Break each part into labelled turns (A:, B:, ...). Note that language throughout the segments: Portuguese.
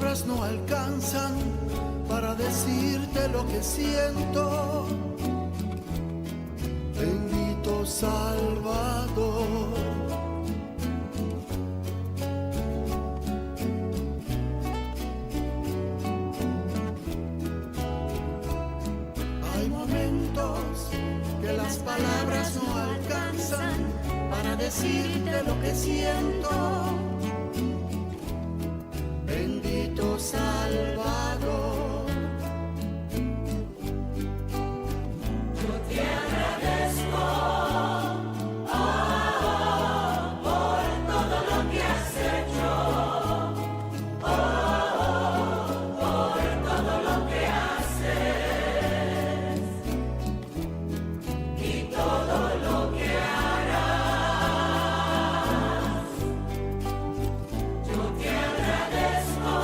A: palabras no alcanzan para decirte lo que siento. Bendito Salvador. Hay momentos que las palabras no alcanzan para decirte lo que siento. Bendito Salvador.
B: Yo te agradezco, oh, por todo lo que has hecho, oh, por todo lo que haces y todo lo que harás. Yo te agradezco.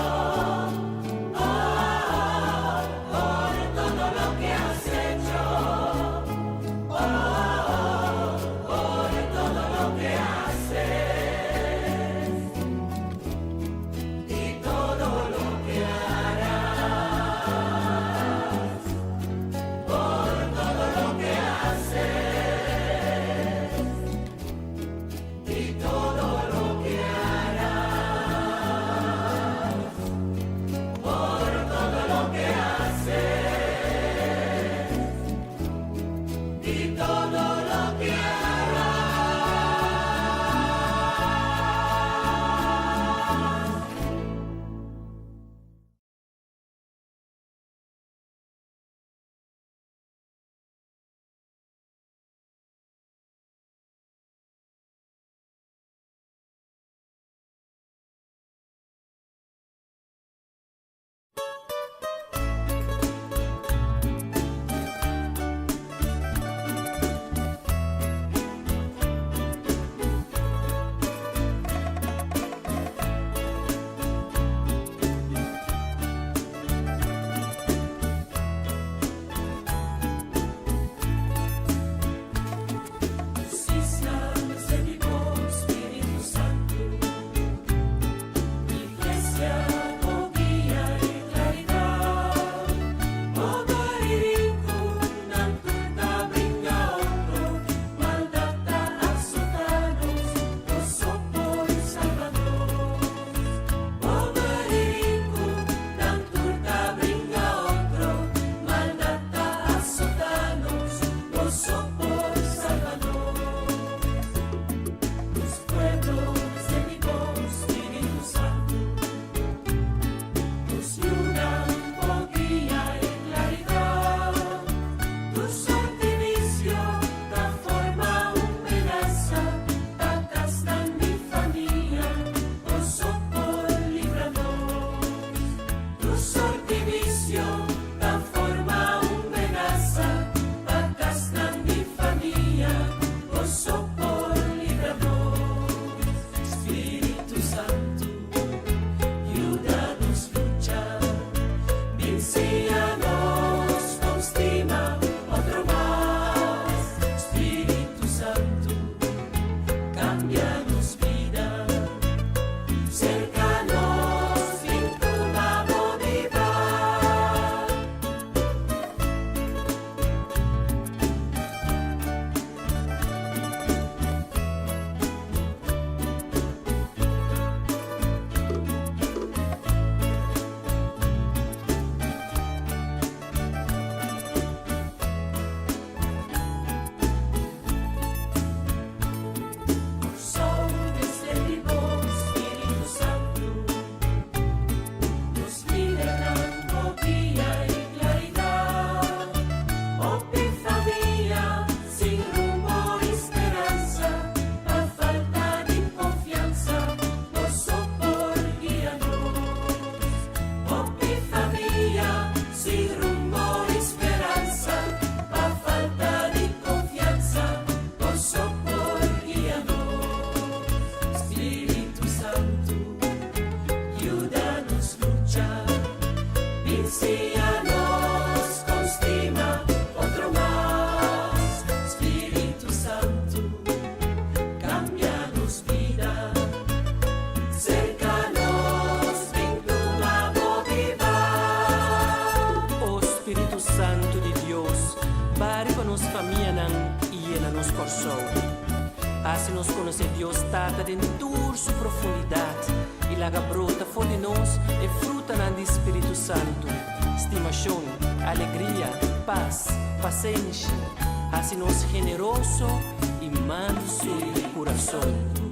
C: nos conhecer Deus tata dentro sua profundidade e laga brota fora de nós e fruta na Espírito Santo. Estimação, alegria, paz, paciência, assim nos generoso e manso de coração.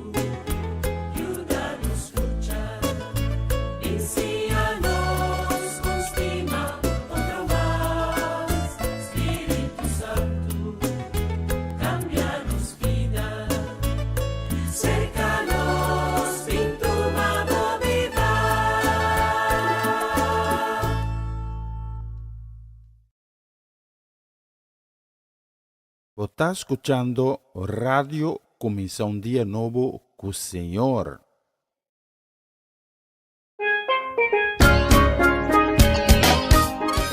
D: Está escuchando Radio Comienza un Día Nuevo con el Señor.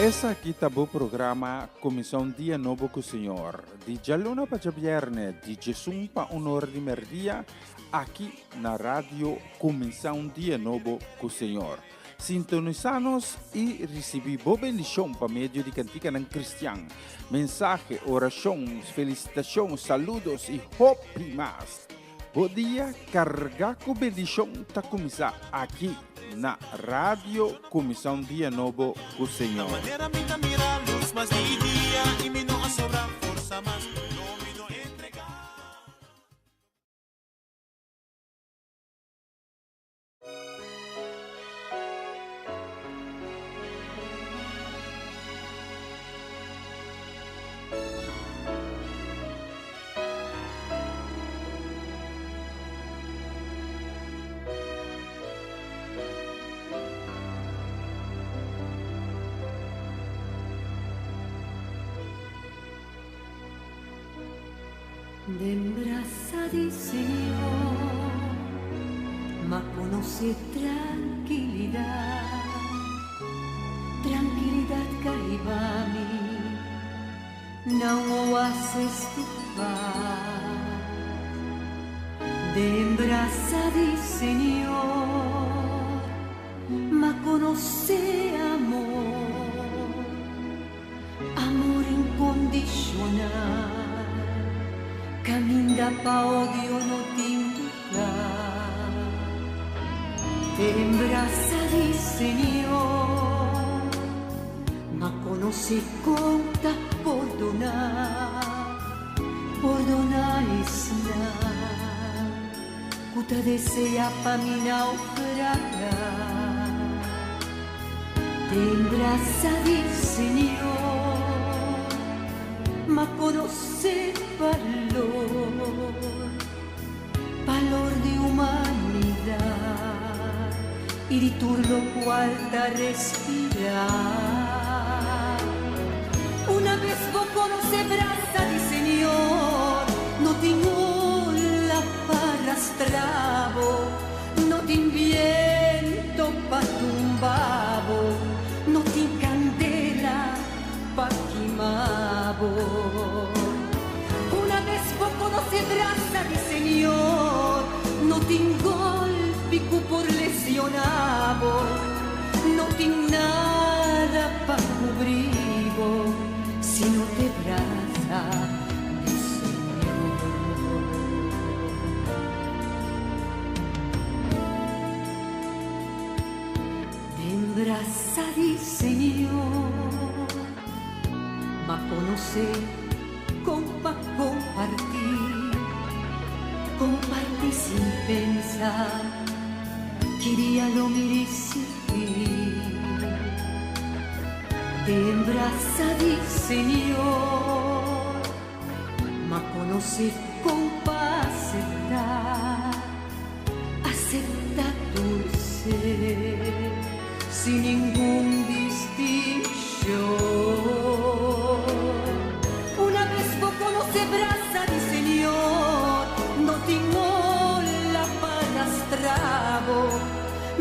D: Esse aqui tá o programa Comienza un Día Nuevo con el Señor. De luna para viernes, de Jesus para honor de merdia, aqui na Radio Comienza un Día Nuevo con el Señor. Sintonizanos e recebi boa bendição por meio de cantiga não cristã. Mensagem, oração, felicitação, saludos e hope mais. Bom dia, carregar com bendição está começar aqui na Rádio Comissão Dia Novo com o Senhor.
E: Den brasa di Señor, ma conoce tranquilidad, tranquilidad caibami, não oasis de paz. Den brasa di Señor, ma conoce amor, amor incondicional. Caminda pa odio no tinta, ten brasa di Señor, ma conoce conta perdonar isnar, cuta desea pa mi naufragar. Ten brasa di Señor, ma conoce valor de humanidad y di turno cuarta respirar. Una vez vos conoce brasa di Señor, no tengo la parrastravo, no te viento pa tumbavo, no te candela pa quimavo. Una vez vos conoce brasa di Señor, no tin golpi por lesionavo, no tin nada pa cubrivo, sino te brasa di Señor. Den brasa di Señor, ma conoce compartir sin pensar, quería lo merecir. Ten brasa di Señor, ma conoce con paz acepta dulce, sin ningún distinción. Una vez vos conoce brasa di Señor, no tengo la palastravo,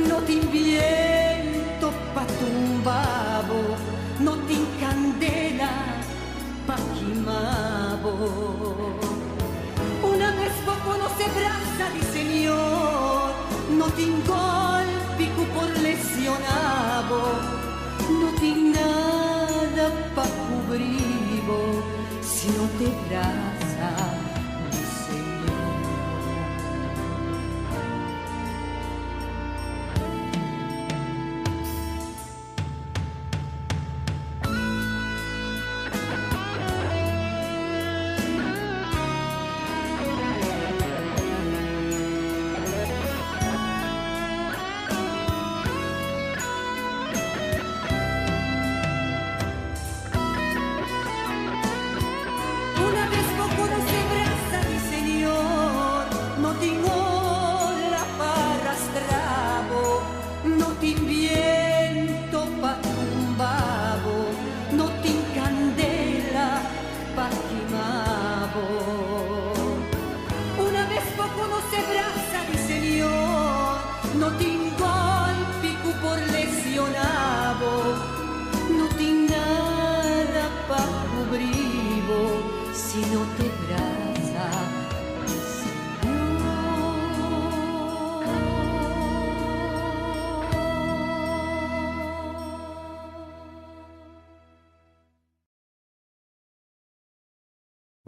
E: no te viento pa tumbavo, no te candela pa quimavo. Una vez vos conoce brasa di Señor, no te golpi por lesionavo, no te nada pa cubrivo, si no te brasa di Señor.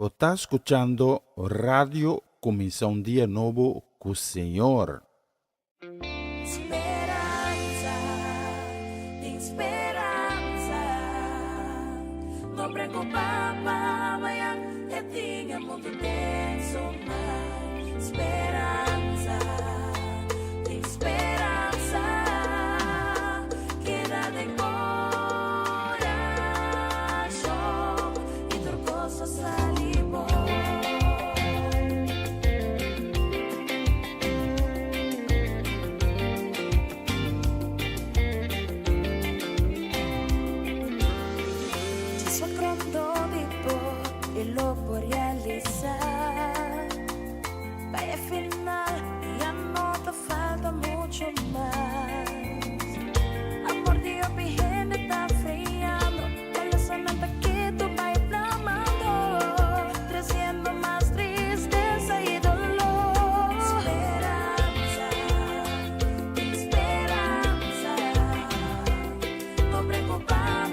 D: Está escuchando Radio Comienza un Día Nuevo con Señor.
B: Esperanza, esperanza. No preocupar, mamá, que tenga mundo intenso más. Esperanza, esperanza. Queda de corazón y turcoso salimos. E lo può realizar. Vaya final ya no te falta mucho más. Amor Dios mi gente está friando. Con la sonata que tú vas inflamando, creciendo más tristeza y dolor. Esperanza, esperanza. No preocupar,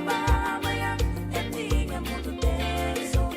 B: vaya, el día mundo tenso.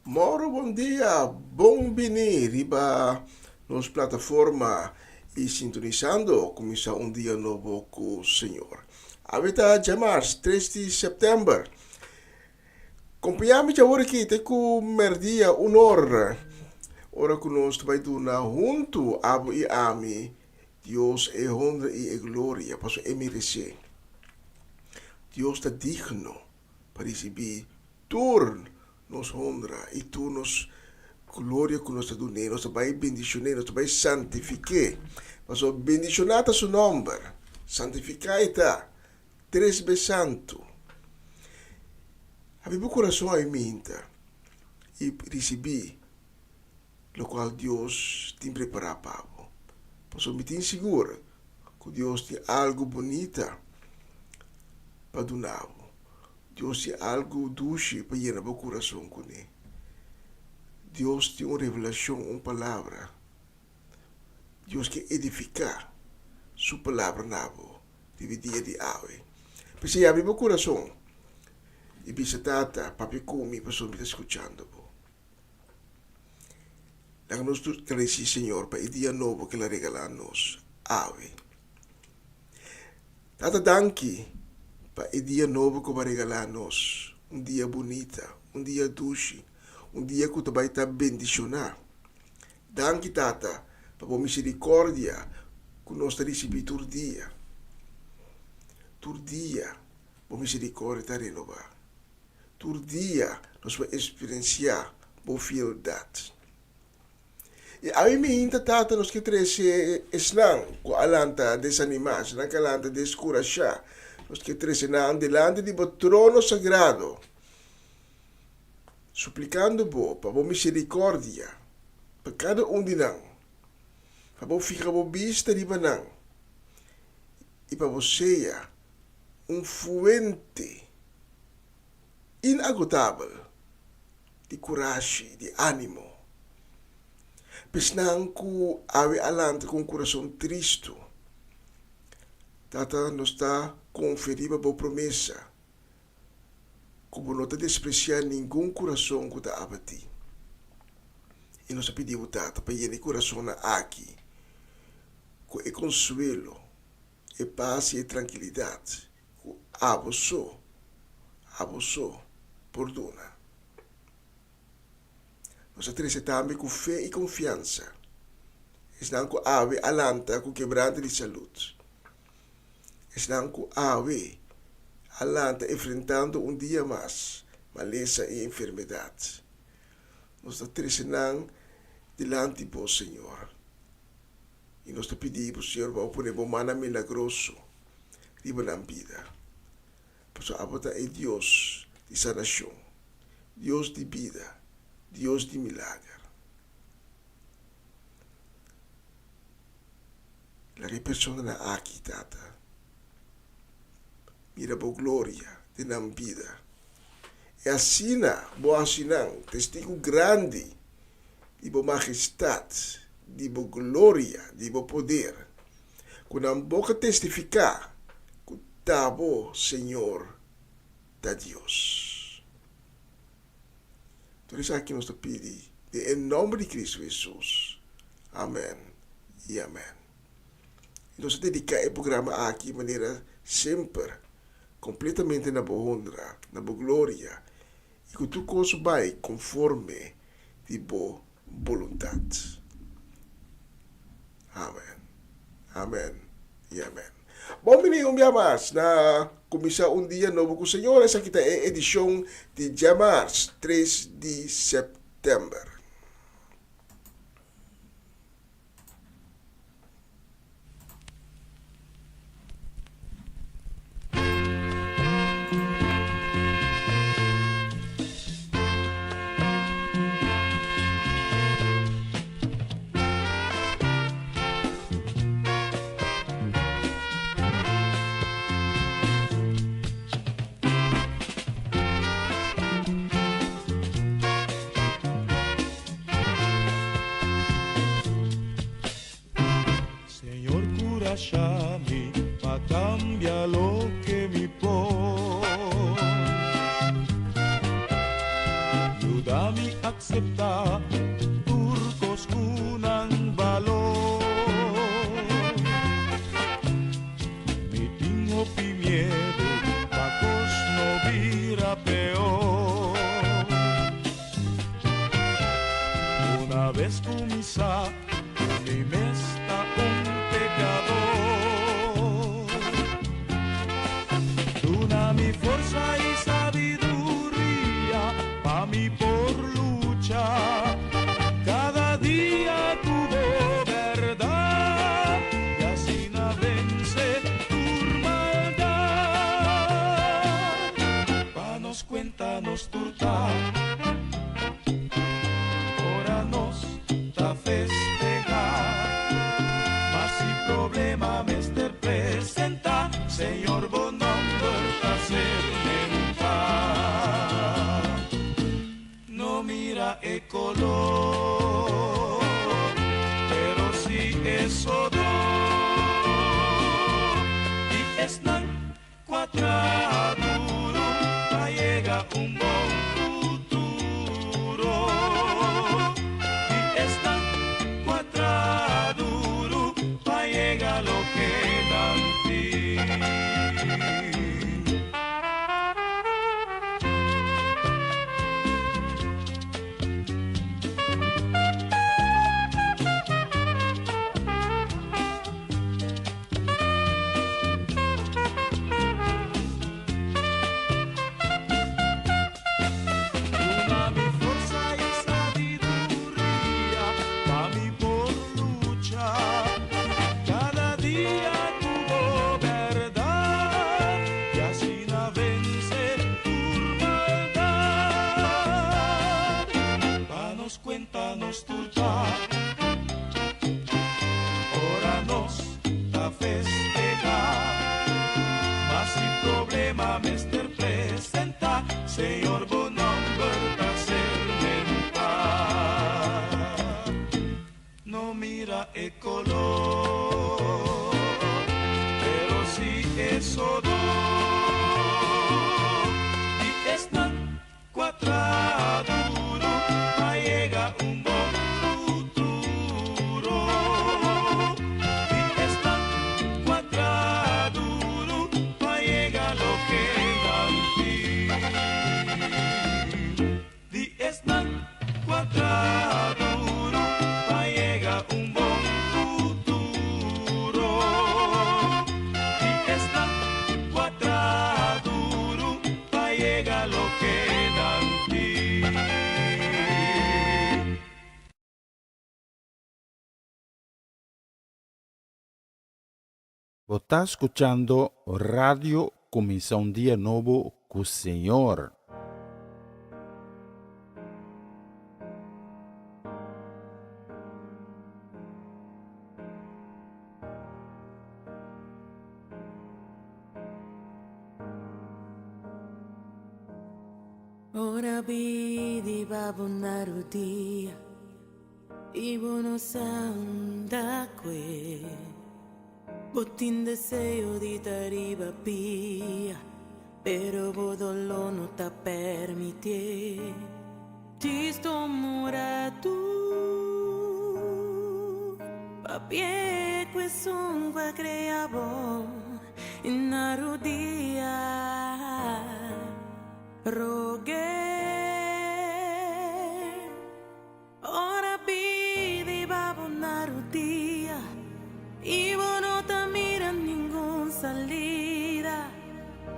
F: Moro, bom dia, bom venir, riba nos plataforma e sintonizando começar um dia novo com o Senhor. Habita Jamas, 3 de setembro. Acompanhamos agora aqui, tem com merdia honor. Ora que nós vai donar junto Abu e Ami, Deus é honra e glória, para o merecer. Deus está digno para receber turno. Nos honra e tu nos glória que nos dá, nos vai bendicionar, nos vai santificar. Mas o bendicionado seu nome, santificai-ta, três vezes santo. Abre o coração em mente e receber o qual Deus tem preparado para você. Posso me ter seguro que Deus tem algo bonito para donar. Deus tem algo doce para llenar o coração com ele. Deus tem uma revelação, uma palavra. Deus quer edificar sua palavra na de dia de hoje. Porque abre meu coração e bisa tata, papi comi, pessoa me está escutando. Lang nos crezi, Senhor, para o dia novo que ela regala a nós. Ave. Tata, danke para o dia novo que vai regalar a nós. Um dia bonito, um dia doce, um dia que tu vai estar bendicionar. Danke, Tata, para a misericórdia que nós recebemos todo dia. Todo dia, a misericórdia está renovada. Todo dia, nós vamos experienciar a fieldade. E aí me hinta tata nos que trece eslang ko alanta desanimar, senang kalanta descurachar, nos que trece na delante di bo trono sagrado, suplicando bo pa bo misericordia, pa cada de nang, pa bo fica bo vista di banang, e pa bo seja fuente inagotável de coragem, de ânimo. Pesnang ku awi alante com coração triste. Tata nos está conferindo a promessa. Como não está despreciar nenhum coração que está abatido. E nós pedimos Tata para ir coração na aqui. Com o consuelo, e paz e tranquilidade. Com abuso, perdona. Nós acrescentamos com fé e confiança. Estamos com ave alanta com quebranto de saúde. Estamos com ave alanta enfrentando um dia mais maleza e enfermidade. Nós acrescentamos delante de vós, Senhor. E nós pedimos, Senhor, para pôr uma mão milagrosa de boa vida. Pois a abota é Deus de sanação, Deus de vida, Deus de milagre. La persona na aqui, Tata. Mira a glória de na vida. E assim, boa assinan, testigo grande de boa majestade, de boa glória, de boa poder. Quando a boca testificar, que tá bom, Senhor, da Deus. Por isso aqui nós pedimos, em nome de Cristo Jesus. Amém e amém. E nós dedicamos o programa aqui de maneira sempre, completamente na boa honra, na boa glória, e que tudo coisa vai conforme de boa vontade. Amém. Amém e amém. Bom menino, um dia mais na Comissão Dia Novo com o Senhor. Essa aqui é a edição de dia mais, 3 de setembro.
G: Lasciami, ma cambia lo che mi può. Ayúdame a aceptar turcos con valor. Mi tengo miedo, pacos no vira peor. Una vez comienza, mi mesta un pecador. Mi fuerza y sabiduría pa' mí por luchar. Cada día tuvo verdad y así no vence tu maldad. Pa' nos cuéntanos turta, ahora nos ta festejar. color, pero si es odor y es nan cuadraduro, pa llega un buen futuro. Y es nan cuadraduro, pa llega lo que dan ti. Cuéntanos tu ora nos da festejar, mas si problema mester presenta, Señor bon nombre da ser mental. No mira el color, pero si es odor y es tan cuadrado. Un buen futuro y es tan cuadraduro pa llega lo que dan ti. Di es tan cuadraduro pa llega un buen futuro y es tan cuadraduro pa llega lo que dan ti.
D: Vos está escuchando Radio Comienza un Día Nuevo con el Señor.
H: Ora vidi babonarudia, ibo no sanda que. Botin deseo di t'arriva via, però bodolo non t'ha permiti. Ti sto murato, papie que son qua creavo, in arudia, rogue. Ora vidi babo narudia, ivo no ta mira ningún salida,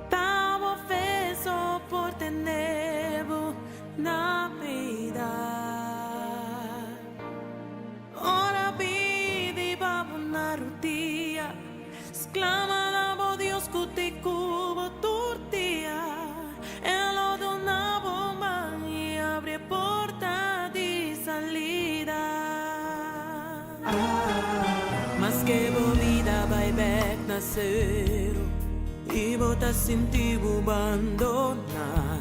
H: tavo feso por tenevo na vida. Ora vidi babo narudia, exclama la voz Dios que te cubo tortilla, e lo donavo man y abre porta di salida. Mas que vida vai back na cero e bota sentivo abandonar,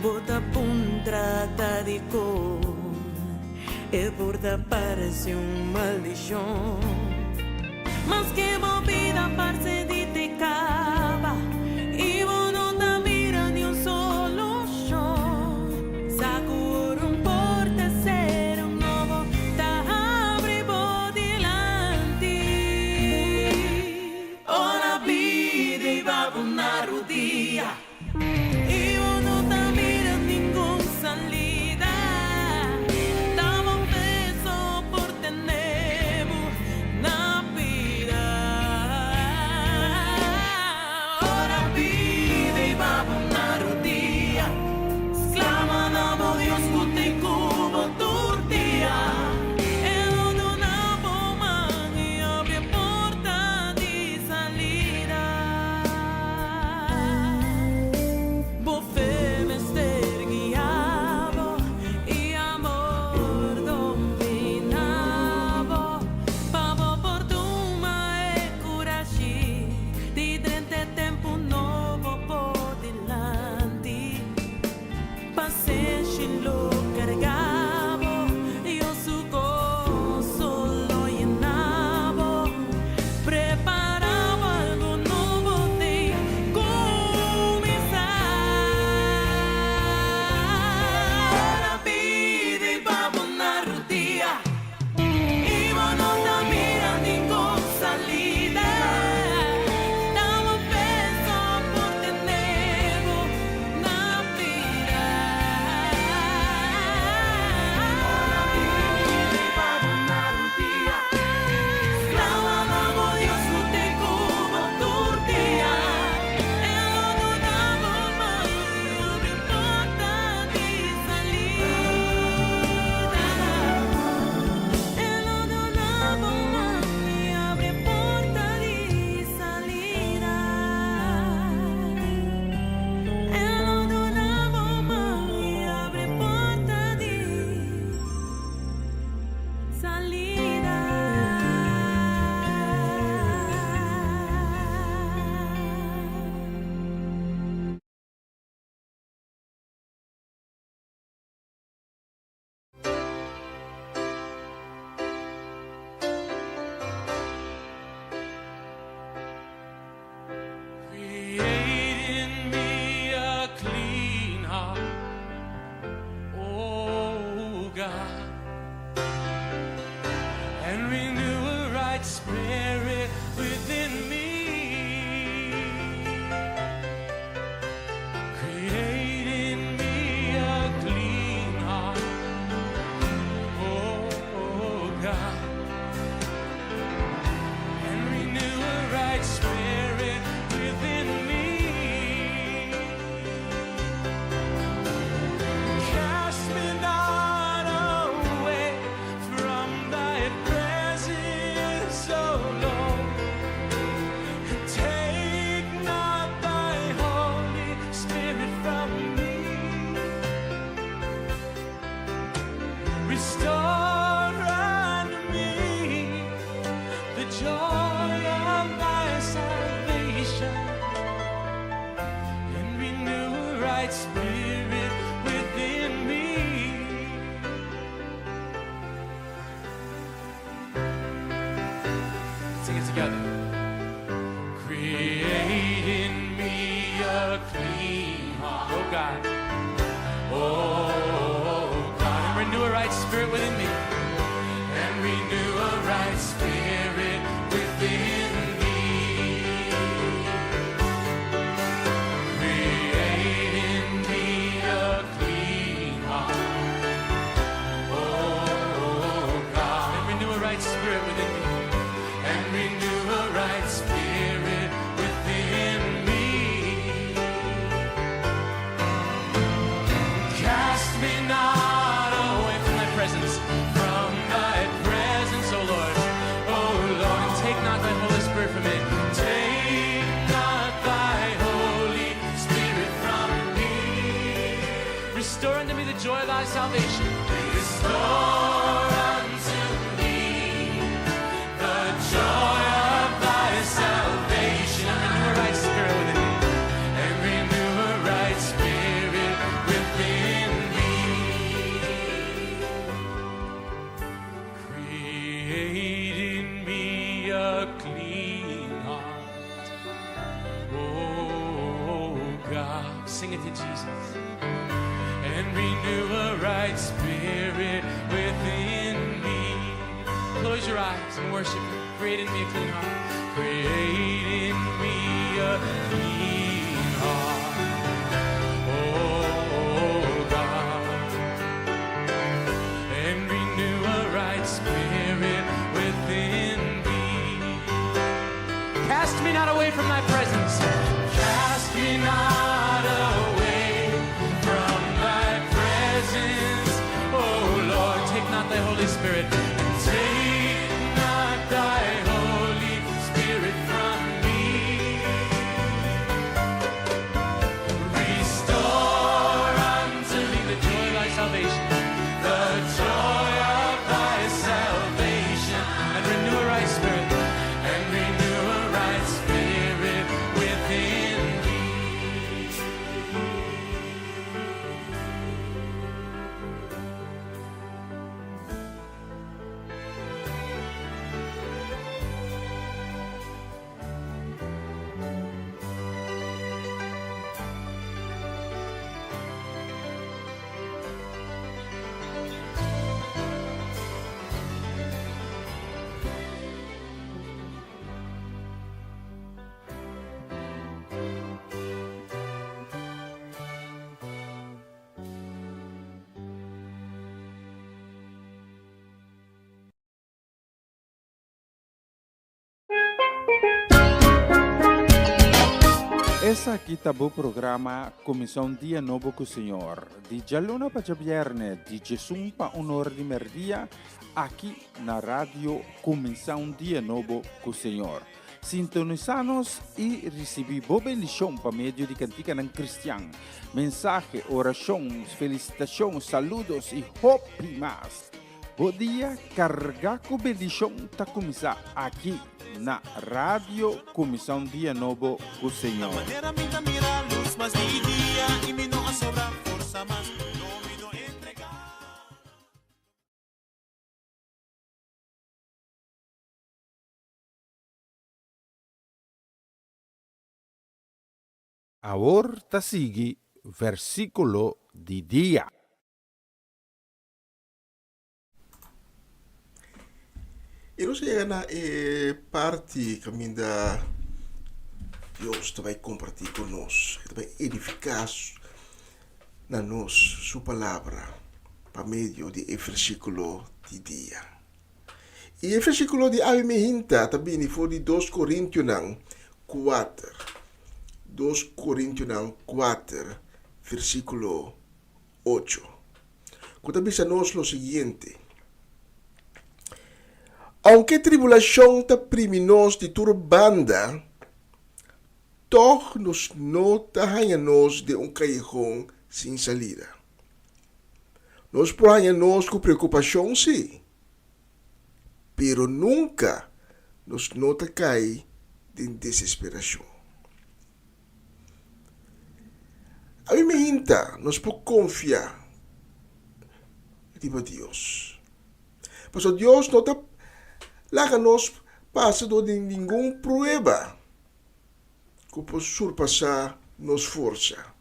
H: bota puntrata di cor e porta parece un maldición. Mas que vida parce di te cava e non ta mira ni un solo show, saco un porta ser un nuovo ta apri bodilanti. Ora vidi va una rudia, io non ta mira ningún salida, davo un beso por tenevo na vida.
C: a clean heart. Oh God. Oh God. And renew a right spirit within me. And renew a right spirit within me. Create in me a clean heart. Oh God. And renew a right spirit within me. And renew a right spirit within me. Cast me not away from thy presence, from thy presence, O Lord. Oh Lord, and take not thy Holy Spirit from me. Take not thy Holy Spirit from me. Restore unto me the joy of thy salvation. Restore unto me the joy of thy salvation. And renew a right spirit within me. And renew a right spirit within me. Create in me a clean heart. Oh God. Sing it to Jesus. And renew a right spirit within me. Close your eyes and worship Him. Create in me a clean heart. Create in me a clean heart. Oh God. And renew a right spirit within me. Cast me not away from thy presence. Cast me not away from thy presence. Oh Lord, take not thy Holy Spirit. Take not thy Holy Spirit from me. Restore unto me the joy of thy salvation. The joy of thy salvation. And renew a right spirit. And renew a right spirit within me.
D: Essa aqui tá o programa Comissão Dia Novo com o Senhor. De Jaluna para Viernes, de Jesus para Honor de Merdia, aqui na rádio Comissão Dia Novo com o Senhor. Sintonizanos e recebi boa bendição para meio de cantiga ng Cristian. Mensagem, oração, felicitação, saludos e hope mais. Bom dia, carga com bendição tá começar aqui na Rádio Comissão Dia Novo com o Senhor.
G: Manera minta mira luz, mas di dia y mi no sobra forza más, no mi no entregar.
D: Agora tá sigue versículo de dia.
F: E nós chegamos na parte que ainda Deus vai compartilhar conosco, vai edificar na nós sua palavra por meio de versículo de dia. E o versículo de Ave Mehinta também foi de 2 Coríntios 4. 2 Coríntios 4, versículo 8. Quando diz a nós o seguinte: aunque tribulação te prime nós de turbanda, toch nos não tahanha-nos de callejón sem salida. Nos prohanha-nos com preocupação, sim, pero nunca nos nota cai de desesperação. A mim me hinta, nos podemos confiar em Deus. Mas Deus não está lá nos passa de nenhum prueba que pode surpassar nos força.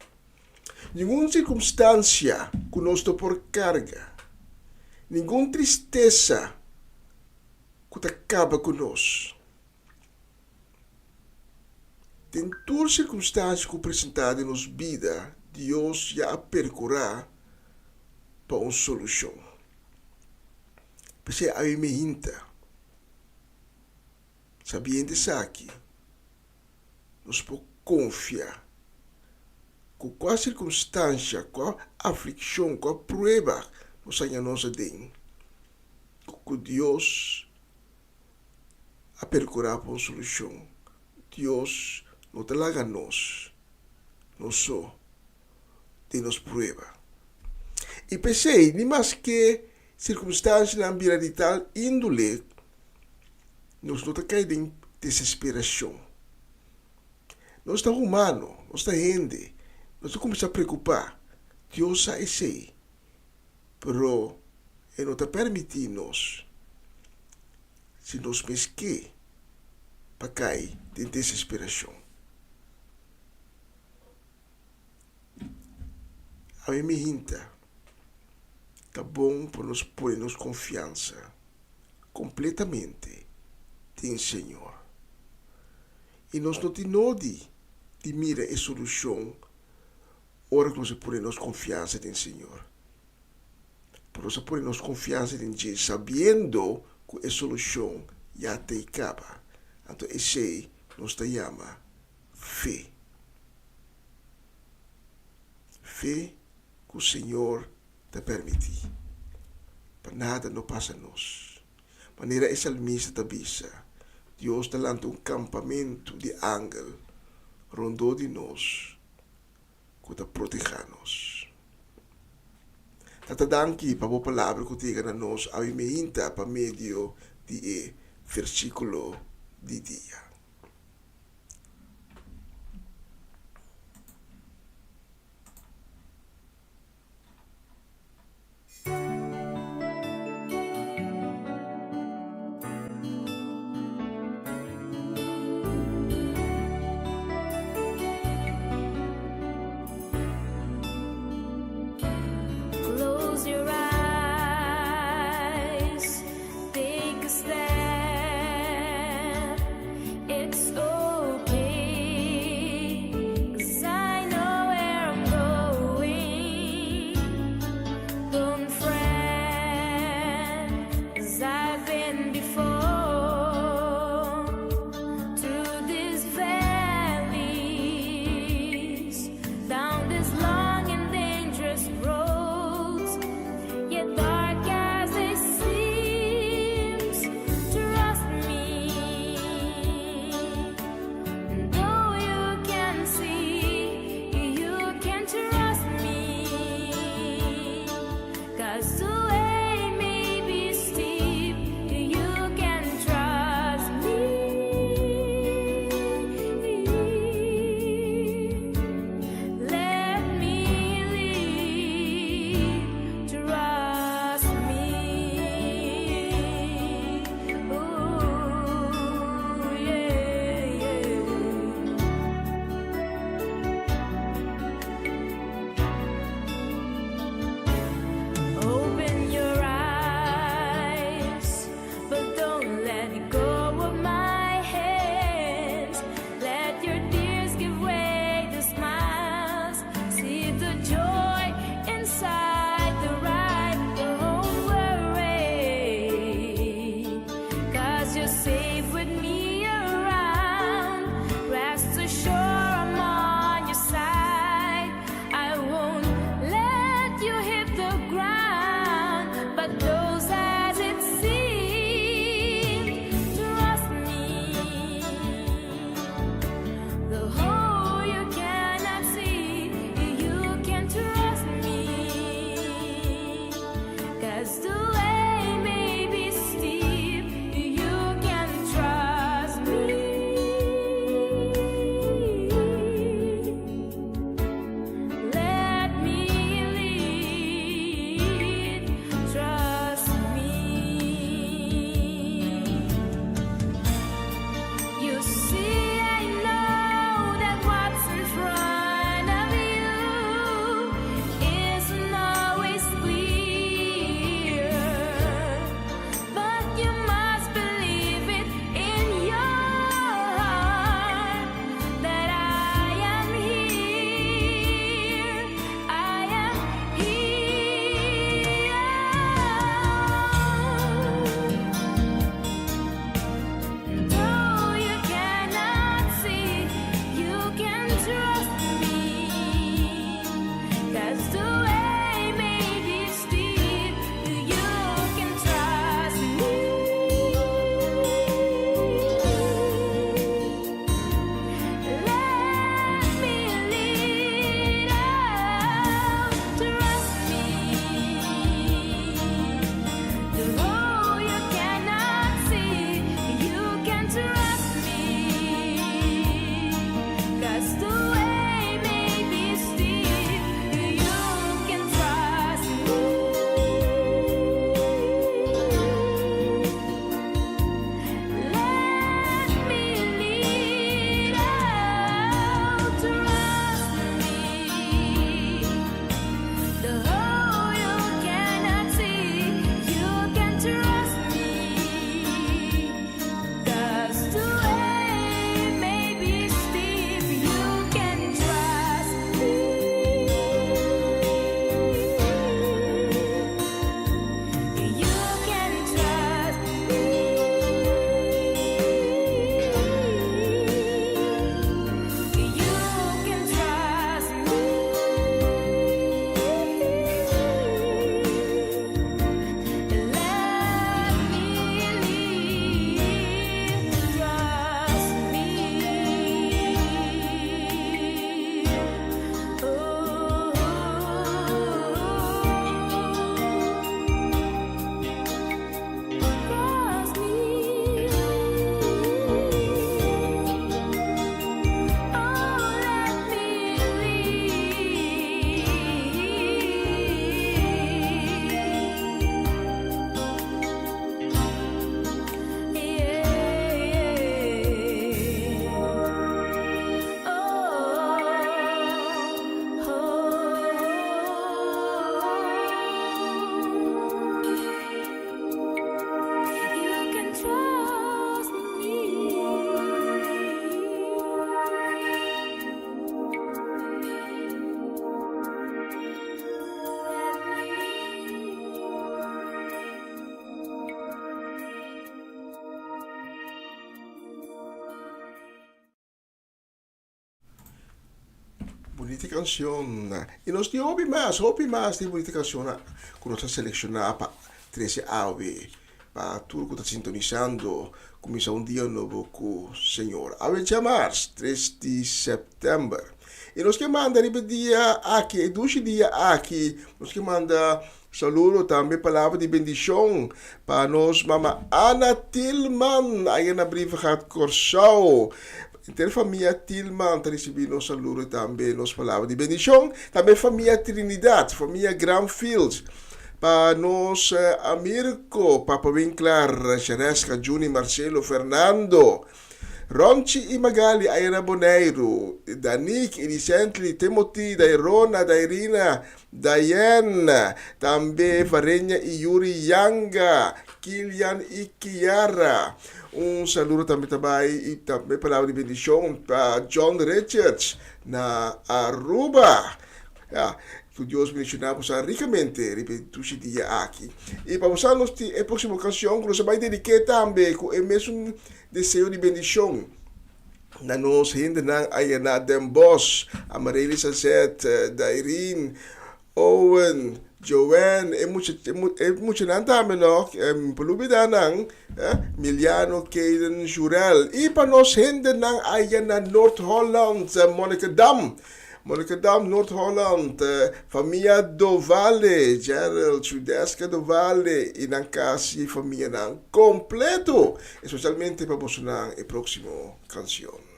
F: Nenhuma circunstância que nos por carga, nenhuma tristeza que acaba conosco. Tem todas as circunstâncias que apresentadas em nossa vida, Deus já percorrerá para uma solução. Porque a minha hinta, sabendo isso aqui, nós podemos confiar que qual circunstância, qual aflição, qual prova nós temos dentro, que Deus a percorrer para uma solução. Deus não te larga nós só de nos prova. E pensei, nem mais que circunstâncias na vida de tal índole, nós não caímos em desesperação. Nós estamos humanos, nós estamos gente, nós começamos a preocupar. Deus sabe isso, pero Ele não está permitindo-nos, se nós pensamos para cair em desesperação. A minha hinta, tá bom para nós pôr-nos confiança completamente em Senhor. E nós não temos de mirar a solução, ora que nós pôr-nos confiança em Senhor. Para nós pôr-nos confiança em Jesus, sabendo que a solução já te acaba. Então, esse nos chama fé. Fé que o Senhor te permite. Para nada não passa a nós. Maneira é salmista tabisa. Deus te lança campamento de ángel rondou de nós que te proteja-nos. Tatadanki para a palavra que diga na nós a minha para meio de versículo de dia.
B: Close your eyes, take a step
F: bonita canción. Y nos dio hobby más de bonita canción. Cuando está seleccionada para 13 AOB. Para todo que está sintonizando. Comienza un día nuevo con Señor. A ver, mars 3 de septiembre. Y nos que manda dia aqui, 12 dias aqui, nos que manda saludo também, palavra de bendição para nós, mama Ana Tillman, aí na brief gaat Corsau. Inter família Tillman, está recebendo um saludo também, nos palavra de bendição. Também família Trinidad, família Granfields. Para nós, Amirko, Papa Winkler, Cheresca, Juni, Marcelo, Fernando. Ronchi e Magali, Aina Boneiro, Danik, Inicentli, Timothy, Dairona, Dairina, Diane, também Varenha e Yuri Yanga, Kilian e Kiara. Saludo também palavra de bendição para John Richards, na Aruba. Que Deus mencionamos ricamente, repetindo dia aqui. E para você, a próxima canção, que nós vamos dedicar também com o mesmo desejo de bendição. Na nos hindi ng Ayana Dembos, Amarili Sazet, Dairine, Owen, Joanne, mucho namin, no? Palubida ng Miliano, Caden, Jurel. E para nos hindi ng Ayana North Holland, Monica Dam, North Holland, família do Vale, Gerald, Chudesca do Vale, e ng kasi família ng completo, especialmente para você ng próximo canción.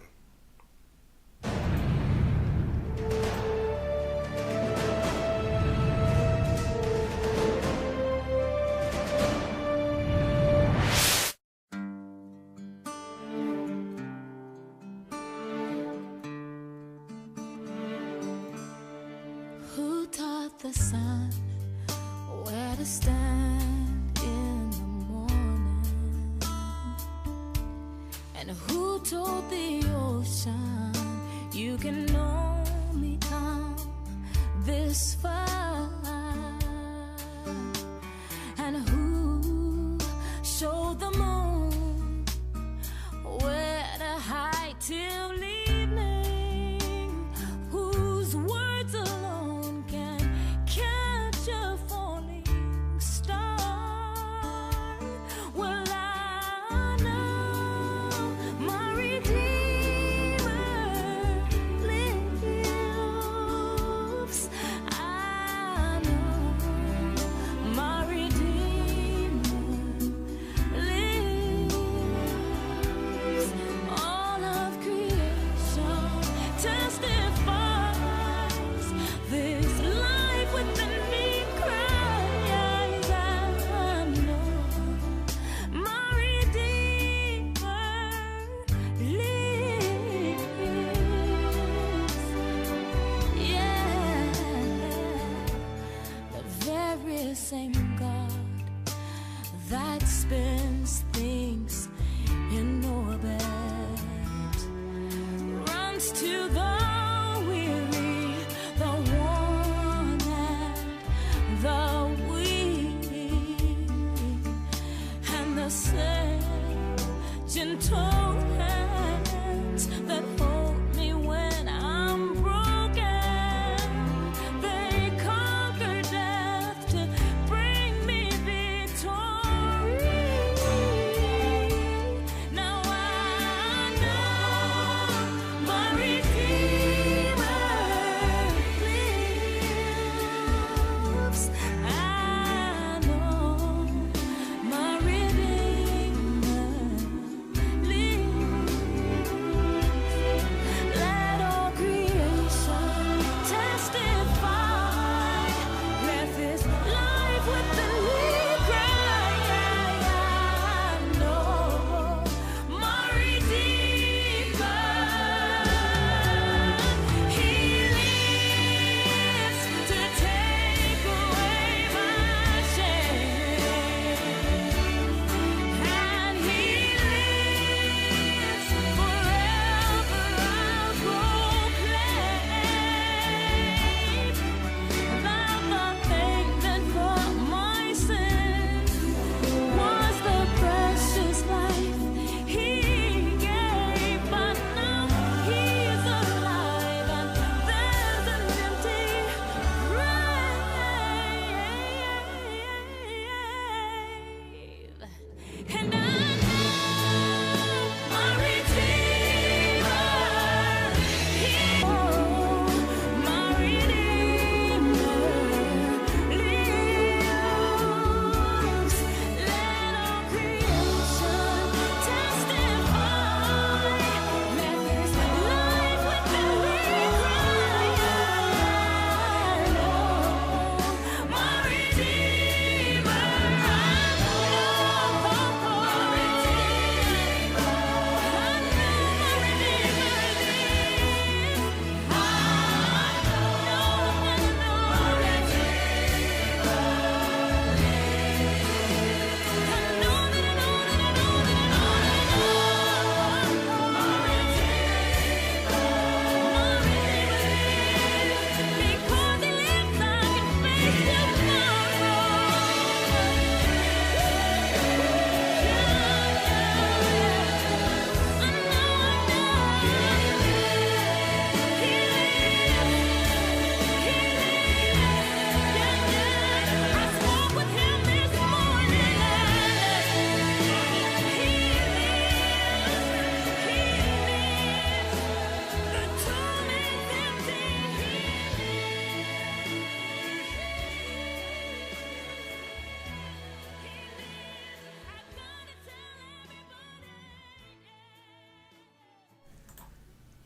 I: The sun, where to stand in the morning, and who told the ocean you can only come this far, and who showed the moon where to hide till evening, whose words alone can catch a falling star. Well, I know my Redeemer lives. I know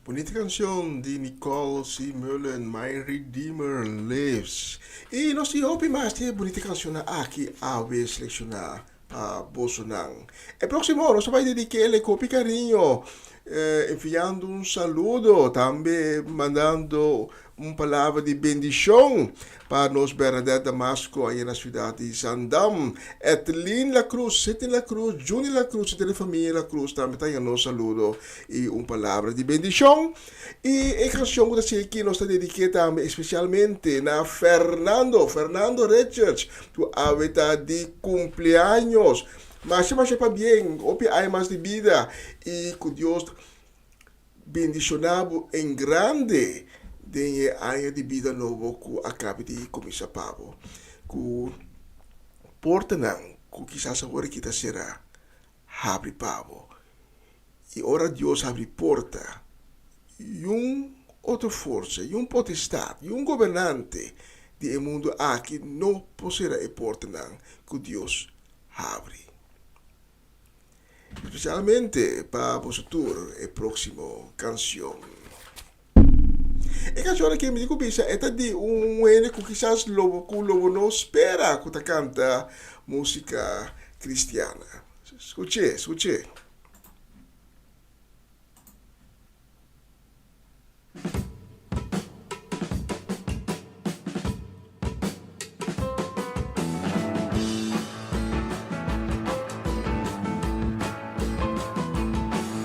F: Bonita canción de Nicole C. Mullen, My Redeemer Lives. E nós te hopi mais de bonita canção aqui a vez selecionar a Bolsonaro. E próximo nós vai dedicar com carinho, enviando um saludo, também mandando uma palavra de bendição para nós Bernadette Damasco aí na cidade de Sandam. Etlin La Cruz, Seti La Cruz, Juni La Cruz, e a família La Cruz também tem um saludo e uma palavra de bendição. E a canção que eu aqui nós dedicamos também especialmente na Fernando Richards, tu aveta de cumpleaños. Mas se para bem, hope há mais de vida e que Deus bendicionado em grande denye aia de vida novo que acaba de começar pavo. Que porta não, que quizás agora kita será abre pavo. E ora Deus abre porta. E outra força, e potestade, e governante do mundo aqui não poderá a porta não que Deus abre. Especialmente para o futuro e próximo canção. E canzone che mi dico bisa è di un ene che quizás lobo non spera che canta musica cristiana. Scuche.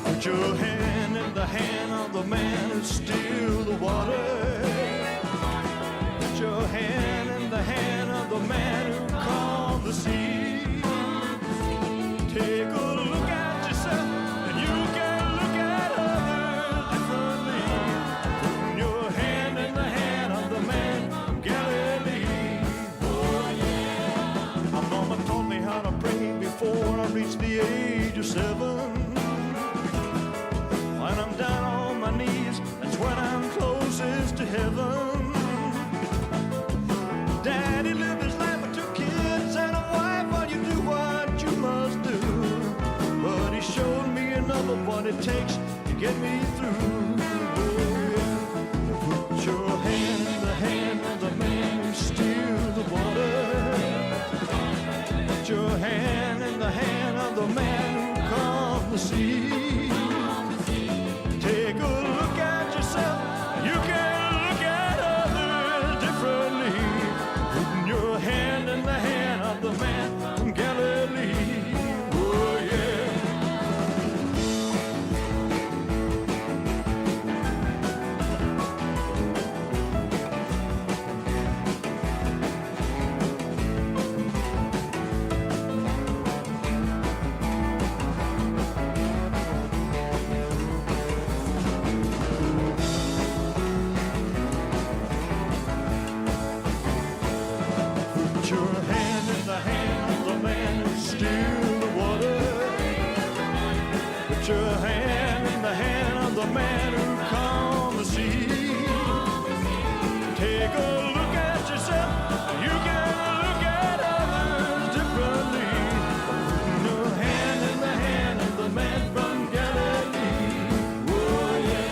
G: Put your hand in the hand of the man who still the water. Put your hand in the hand of the man who calmed the sea. Take a look at yourself and you can look at others differently. Put your hand in the hand of the man from Galilee. Oh yeah. My mama taught me how to pray before I reached the age of 7. When I'm down on my knees, that's when I'm closest to heaven. Daddy lived his life with 2 kids and a wife, while you do what you must do. But he showed me enough of what it takes to get me through. Oh, yeah. Put your hand in the hand of the man who steals the water. Put your hand in the hand of the man who calmed the sea. Take a look at yourself, you can look at others differently. Putting your hand in the hand of the man from Galilee. Oh yeah. Put your hand in the hand of the man who steals the water. Put your hand in the hand of the man who calmed the sea. Take a look at yourself, you can look at others differently. Put your hand in the hand of the man from Galilee. Oh yeah.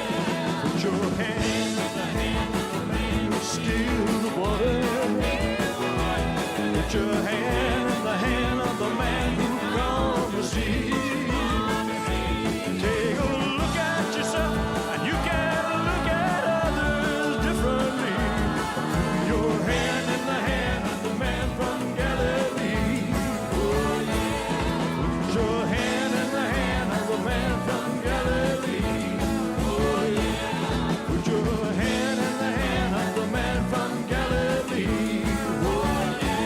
G: Put your hand in the hand of the man who steals the water. Put your hand in the hand of the man who calmed the sea. Take a look at yourself and you can look at others differently. Put your hand in the hand of the man from Galilee. Oh yeah. Put your hand in the hand of the man from Galilee. Oh yeah. Put your hand in the hand of the man from Galilee. Oh yeah.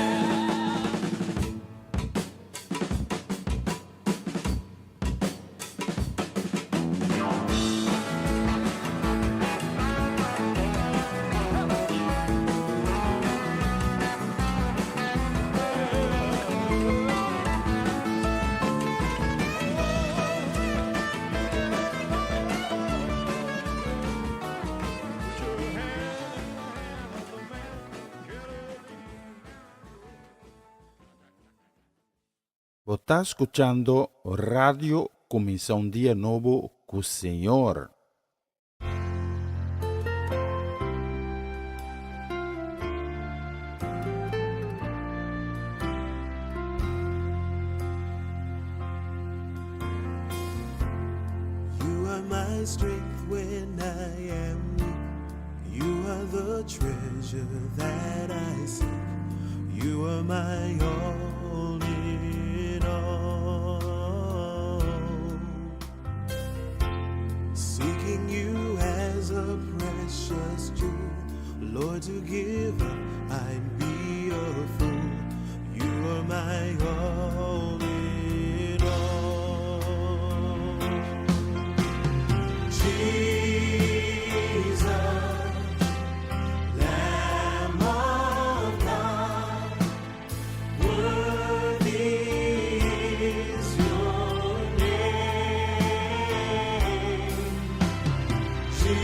D: Vos está escuchando Radio Comienza un Día Nuevo con Señor.
A: strength when I am weak. You are the treasure that I seek. You are my all in all. Seeking you as a precious jewel, Lord, to give up, I'd be a fool. You are my all in all. Jesus, Lamb of God, worthy is your name. Jesus,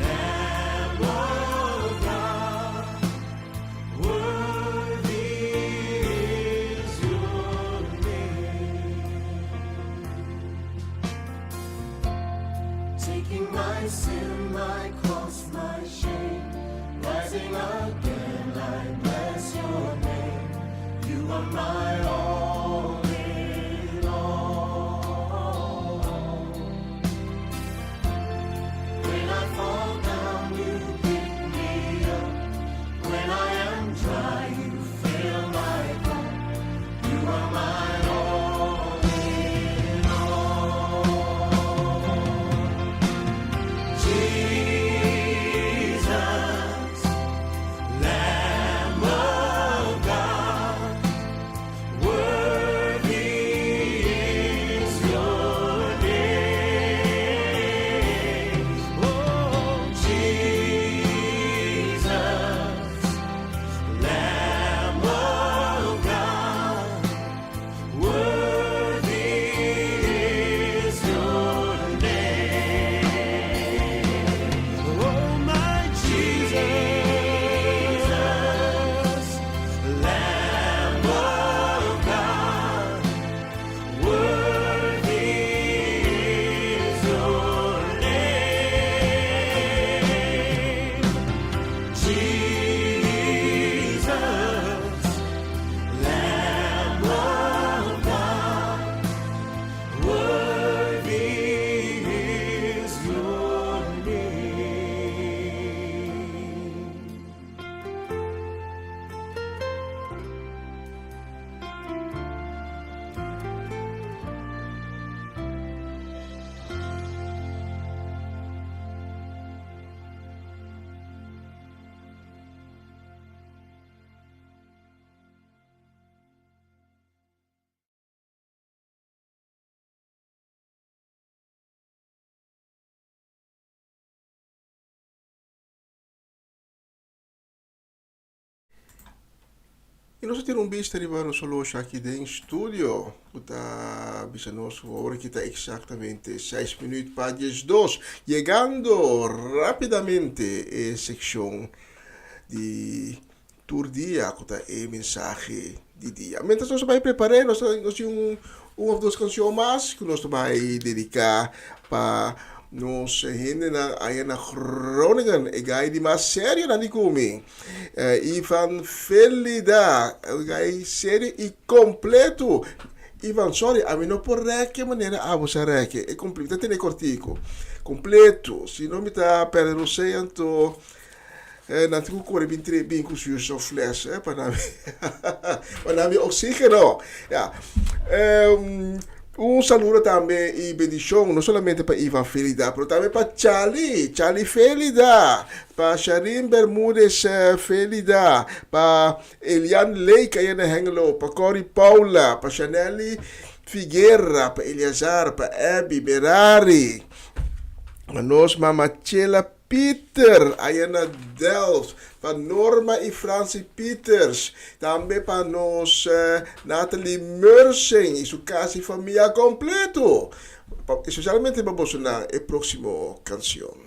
A: Lamb of God, worthy is your name. Taking my sin, my cross, my shame, rising again, I bless your name. You are my all in all. When I fall down, you pick me up. When I am dry, you fill my cup. You are my all in all. Jesus, Lamb of God, worthy is your name. Oh, Jesus, Lamb of God, worthy is your name. Oh, my Jesus, Lamb of God, worthy is your name. Jesus, Lamb of God, worthy is your name.
F: E nós temos visto arribar no solo aqui em estúdio. Está bisa nós agora que está exatamente 6 minutos para 10:02, chegando rapidamente a secção de tour dia, que está a mensagem de dia. Mientras nós vai preparar, nós temos uma ou duas canções mais que nós vai dedicar para nos gente na Groningen, e gai di mais sério na Nikumi. Ivan Felida, gai sério e completo. Ivan, sorry, a mim não por reque maneira a você reque. É completo, tem cortico. Completo, se não me tá perdendo então nanti ku kore bin 3 bin ku zuurstof fles para nami oxígeno. Ja. Un saludo também e bendição, não somente para Ivan Felida, mas também para Charlie Felida, para Sharin Bermúdez Felida, para Eliane Leik aí na Hengelo, para Cori Paula, para Chaneli Figueira, para Eliazar, para Abby Berari, para nós Mamachela Peter, aí na Delft, para Norma e Francie Peters, também para nós Natalie Mersing e sua casa e família completo. Especialmente para você na próxima canção.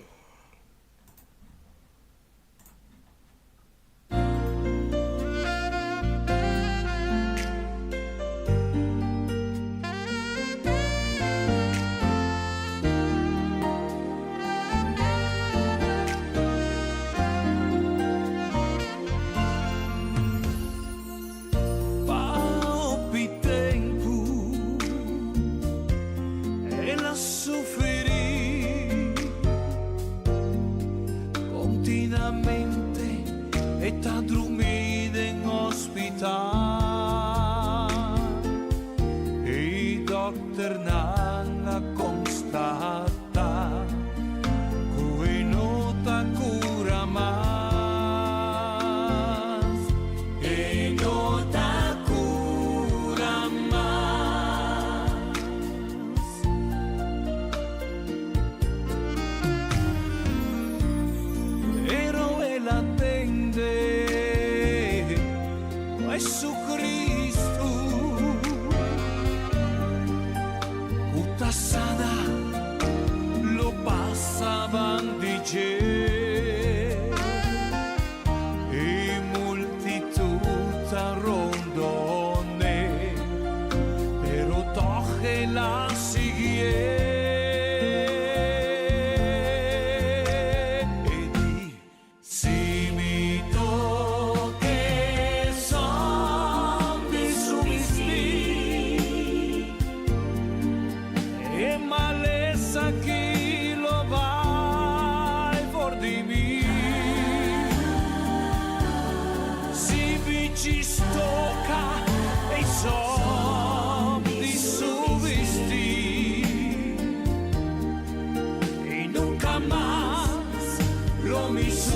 G: mi sufrí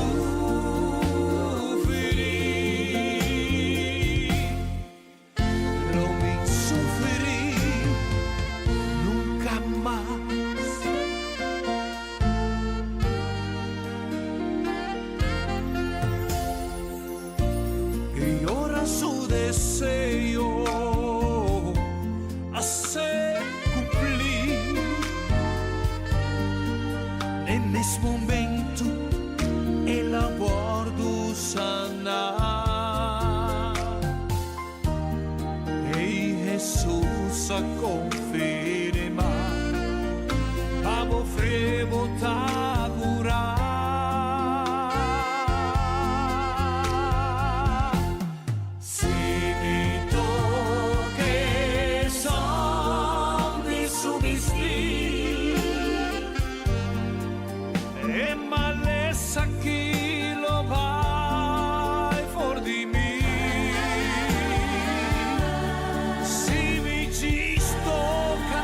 G: nunca más. Y ahora su deseo hace cumplir en ese momento el aborto sanar. Y Jesús a confirmar, abo frevo ta curar. Si mi toque son di su vestir, e malessa chi lo vai for di me. Si mi ci stocca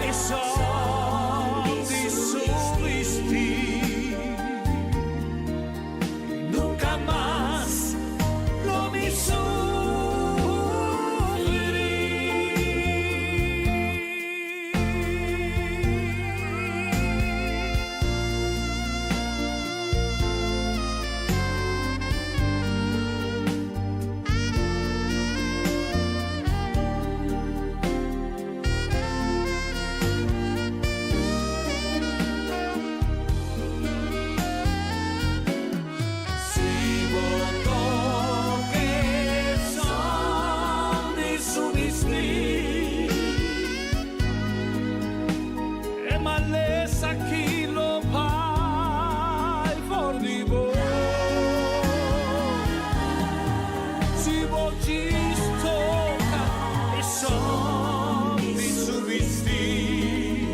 G: e son di su vestir, nunca más lo mi Si votó que son di su vestir, e malessa chi lo fai for di voi. Si voi ci stocca e son di su vestir,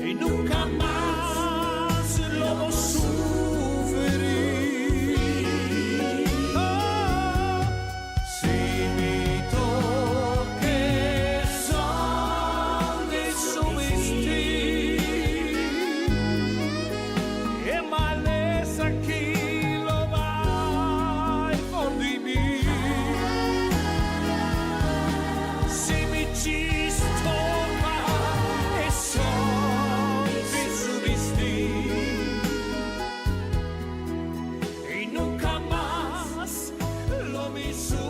G: e nunca más lo sufrir. Oh, si mi toque son di su vestir, e malessa chi lo vai for di me. Si mi ci stocca e son di su vestir, e nunca más lo mi sufrí.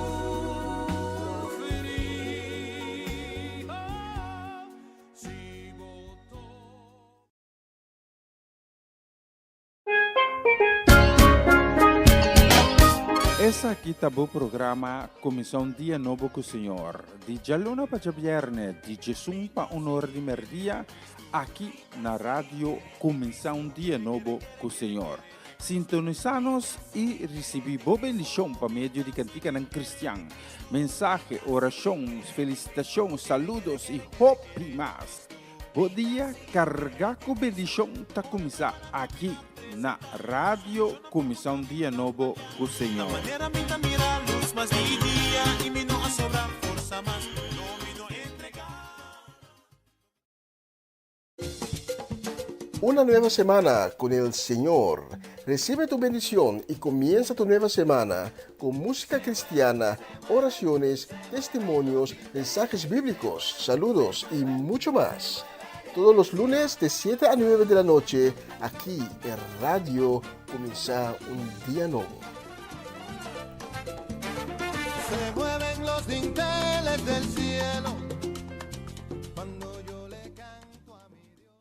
G: Oh, si votó.
D: Essa aqui tá o programa Comissão Dia Novo com o Senhor. De Jaluna para Viernes, de Jesus para Honor de Merdia, aqui na rádio Comissão Dia Novo com o Senhor. Sintonizanos e recebi boa bendição para meio de cantiga não cristã. Mensagem, orações, felicitações, saludos e hope mais. Bom dia, carregar com bendição tá começar aqui na rádio Comissão Dia Novo com o Senhor.
A: Manera minta mira luz más mi día y mi no sobra fuerza más no me no entregar.
F: Una nueva semana con el Señor. Recibe tu bendición y comienza tu nueva semana con música cristiana, oraciones, testimonios, mensajes bíblicos, saludos y mucho más. Todos los lunes de 7 a 9 de la noche, aquí en Radio Comienza un Día Nuevo.
A: Se mueven los dinteles del cielo cuando yo le canto a mi Dios.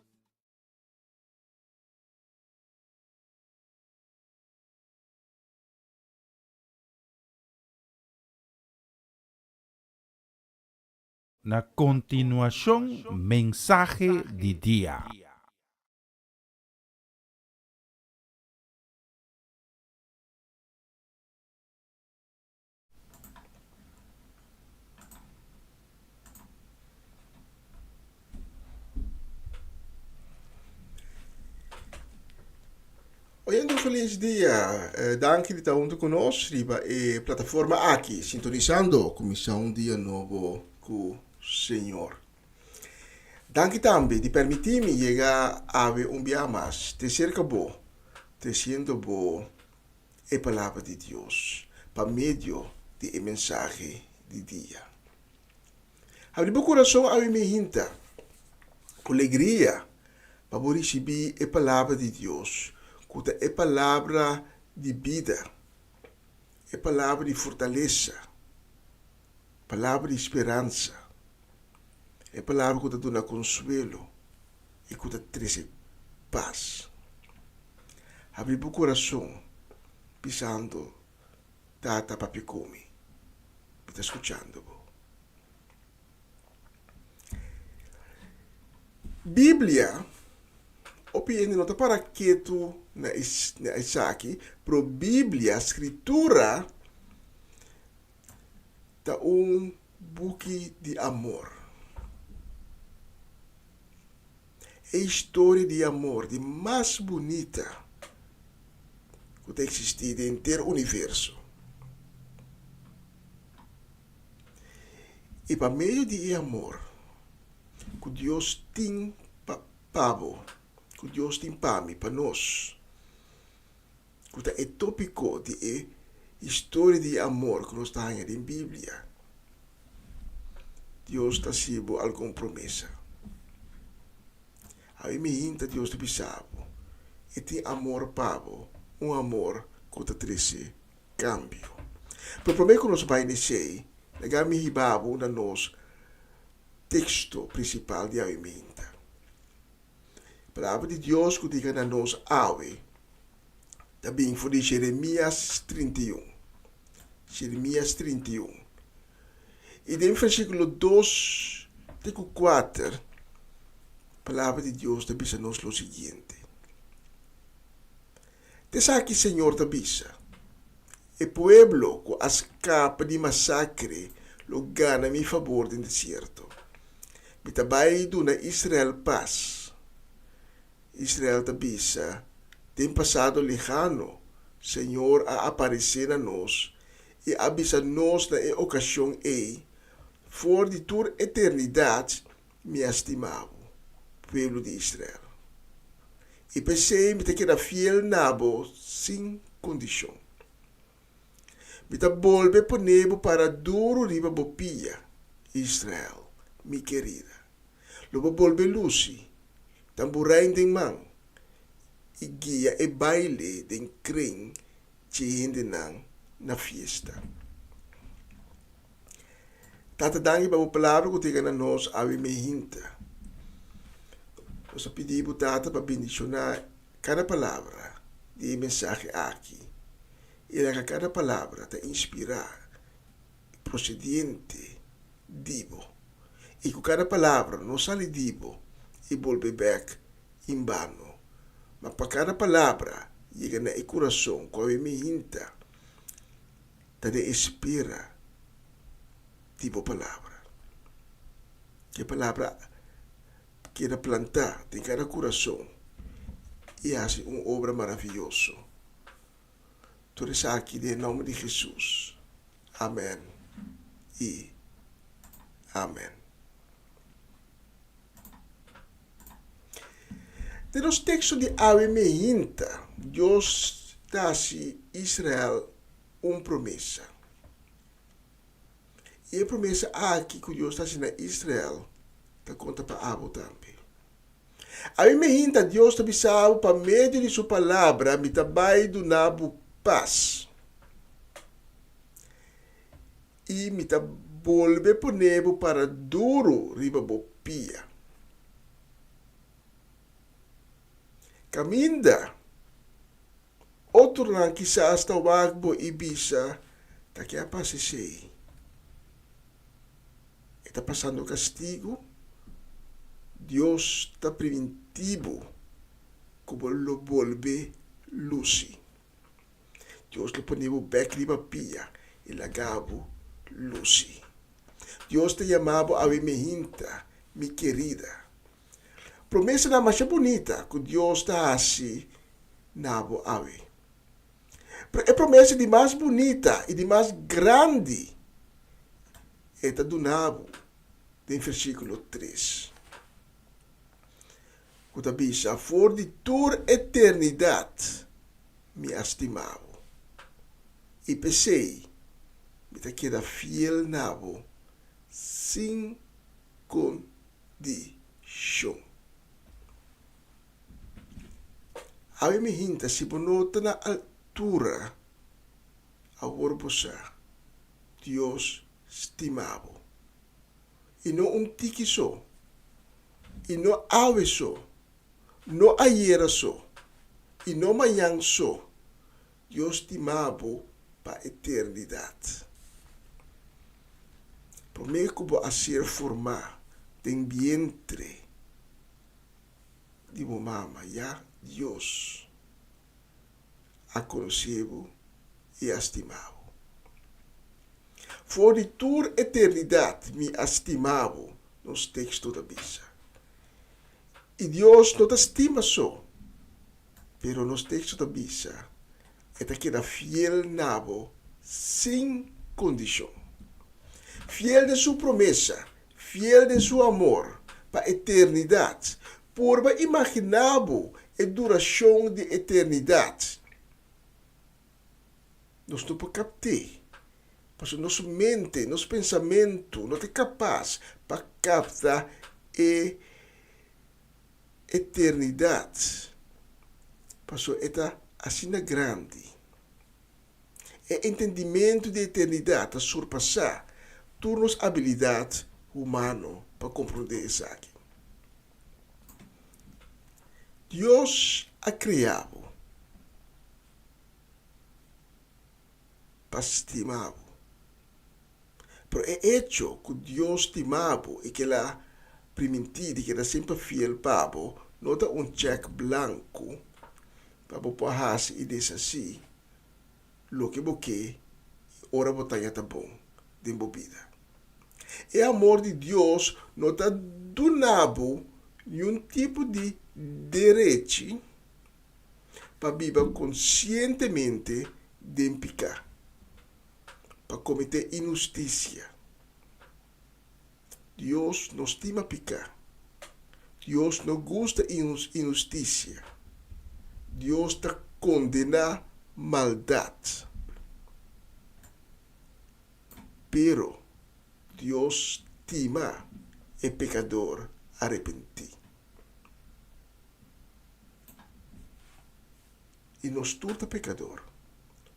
D: Na continuação, mensagem de dia.
F: Oyendo feliz dia, danke de estar junto conosco, riba e plataforma aqui, sintonizando Comissão Dia Novo com o Senhor. Danke también de permitirme llegar a ver un día más, te cerca bo, te siento bo, la palabra de Dios, por medio del mensaje de día. Abri meu coração a minha hinta, com alegria, para receber a palavra de Deus, com a palavra de vida, a palavra de fortaleza, a palavra de esperança, a palavra que dá consuelo e que traz paz. Abri meu coração, pensando, tata papicome, está escutando. Bíblia, opinião nota para que tu na aqui, pro Bíblia, escritura, tá buque de amor. É história de amor, de mais bonita que tem existido em inteiro universo. E para meio de amor, que Deus tem pavo, que Deus tem para nós, que é tópico de história de amor que nós temos em Bíblia. Deus está sendo alguma promessa. A mim ainda Deus te bisabo e tem amor pavo, amor que te traz cambio. Pero para mim que nós vai iniciar, legal me ribabo na nós texto principal de alimenta. A palavra de Deus que diga na nós ave. Também foi de Jeremias 31. Jeremias 31. E no versículo 2 até 4, a palavra de Deus te diz a nós o seguinte. Diz aqui, Senhor, te diz, o pueblo que escapa de massacre lo gana a mi favor no deserto. Mitabay do na Israel paz. Israel tabisa, tem passado lejano, Senhor a aparecer a nós e avisa nós na ocasião for de tua eternidade, me estimado, pueblo de Israel. E pensei, me te queda fiel nabo, sem condição. Me te volve ponebo para duro riba bopia, Israel, mi querida. Lobo volve luci, tamburain den man, e guia e baile den kring, tjehende na fiesta. Tata dangi ba palavra que tega na nós ave me hinta. Nós pedimos tata para bendicionar cada palavra de mensagem aqui. E que cada palavra te inspirar, procedente, divo. E que cada palavra não sale divo e volve back em vano. Mas para cada palavra, chega na coração, com a me hinta, te espera tipo palavra. Que palavra queira plantar em cada coração e faz uma obra maravilhosa. Tudo isso aqui em nome de Jesus. Amém e amém. De los textos de Ave Mehinta, Deus dá a Israel uma promessa. E a promessa aqui que Deus está dando a Israel, está conta para Abo também. Ave Mehinta, Deus está avisando para meio de sua palavra, me trabalha do nabo paz. E me volve ponebo para duro ribabopia. Caminda. Outro na quizás está o agbo ibisa, tá que apasisei. Está passando castigo. Deus está preventivo, como lo volve luci. Deus lo poneu back riba pia e lagabo luci. Deus te chamava a mehinta, mi querida. Promessa da mais bonita que Deus está assim nabo ave. É promessa de mais bonita e de mais grande. Eta do nabo, em versículo 3. Kutabisa, por de tour eternidade, me estimavo. E pensei, me te queda fiel nabo, sem condição. Ave me hinta se bonota na altura, a orbosa, Deus estimavo. E não tiki so, e não ave so, não ayer so, e não manhã so, Deus estimavo para a eternidade. Por mim, como a ser formar, tem vientre de mama, já Deus a conheceu e a estimava. For de tour eternidade me estimava nos textos da Bíblia. E Deus não te estima só, pero nos textos da Bíblia é que queda fiel nabo sem condição. Fiel de sua promessa, fiel de seu amor para a eternidade, por imaginavo a duração de eternidade. Nós não podemos captar, porque nossa mente, nosso pensamento não é capaz para captar a eternidade. Porque é assim grande. O entendimento de eternidade a surpassar todas as habilidades humanas para compreender isso aqui. Deus a criado para estimar. Pero é hecho que Deus estimava e que ela permitiu que ela sempre fiel para não dá cheque branco para poder e dizer assim, lo que você ora botar tá bom de vida. E amor de Deus não está donado nenhum tipo de direito para viver conscientemente de pecar, para cometer injustiça. Deus não estima pecar. Deus não gosta de injustiça. Deus está condena maldade. Pero Deus estima o pecador arrepentir. E nós turta pecador.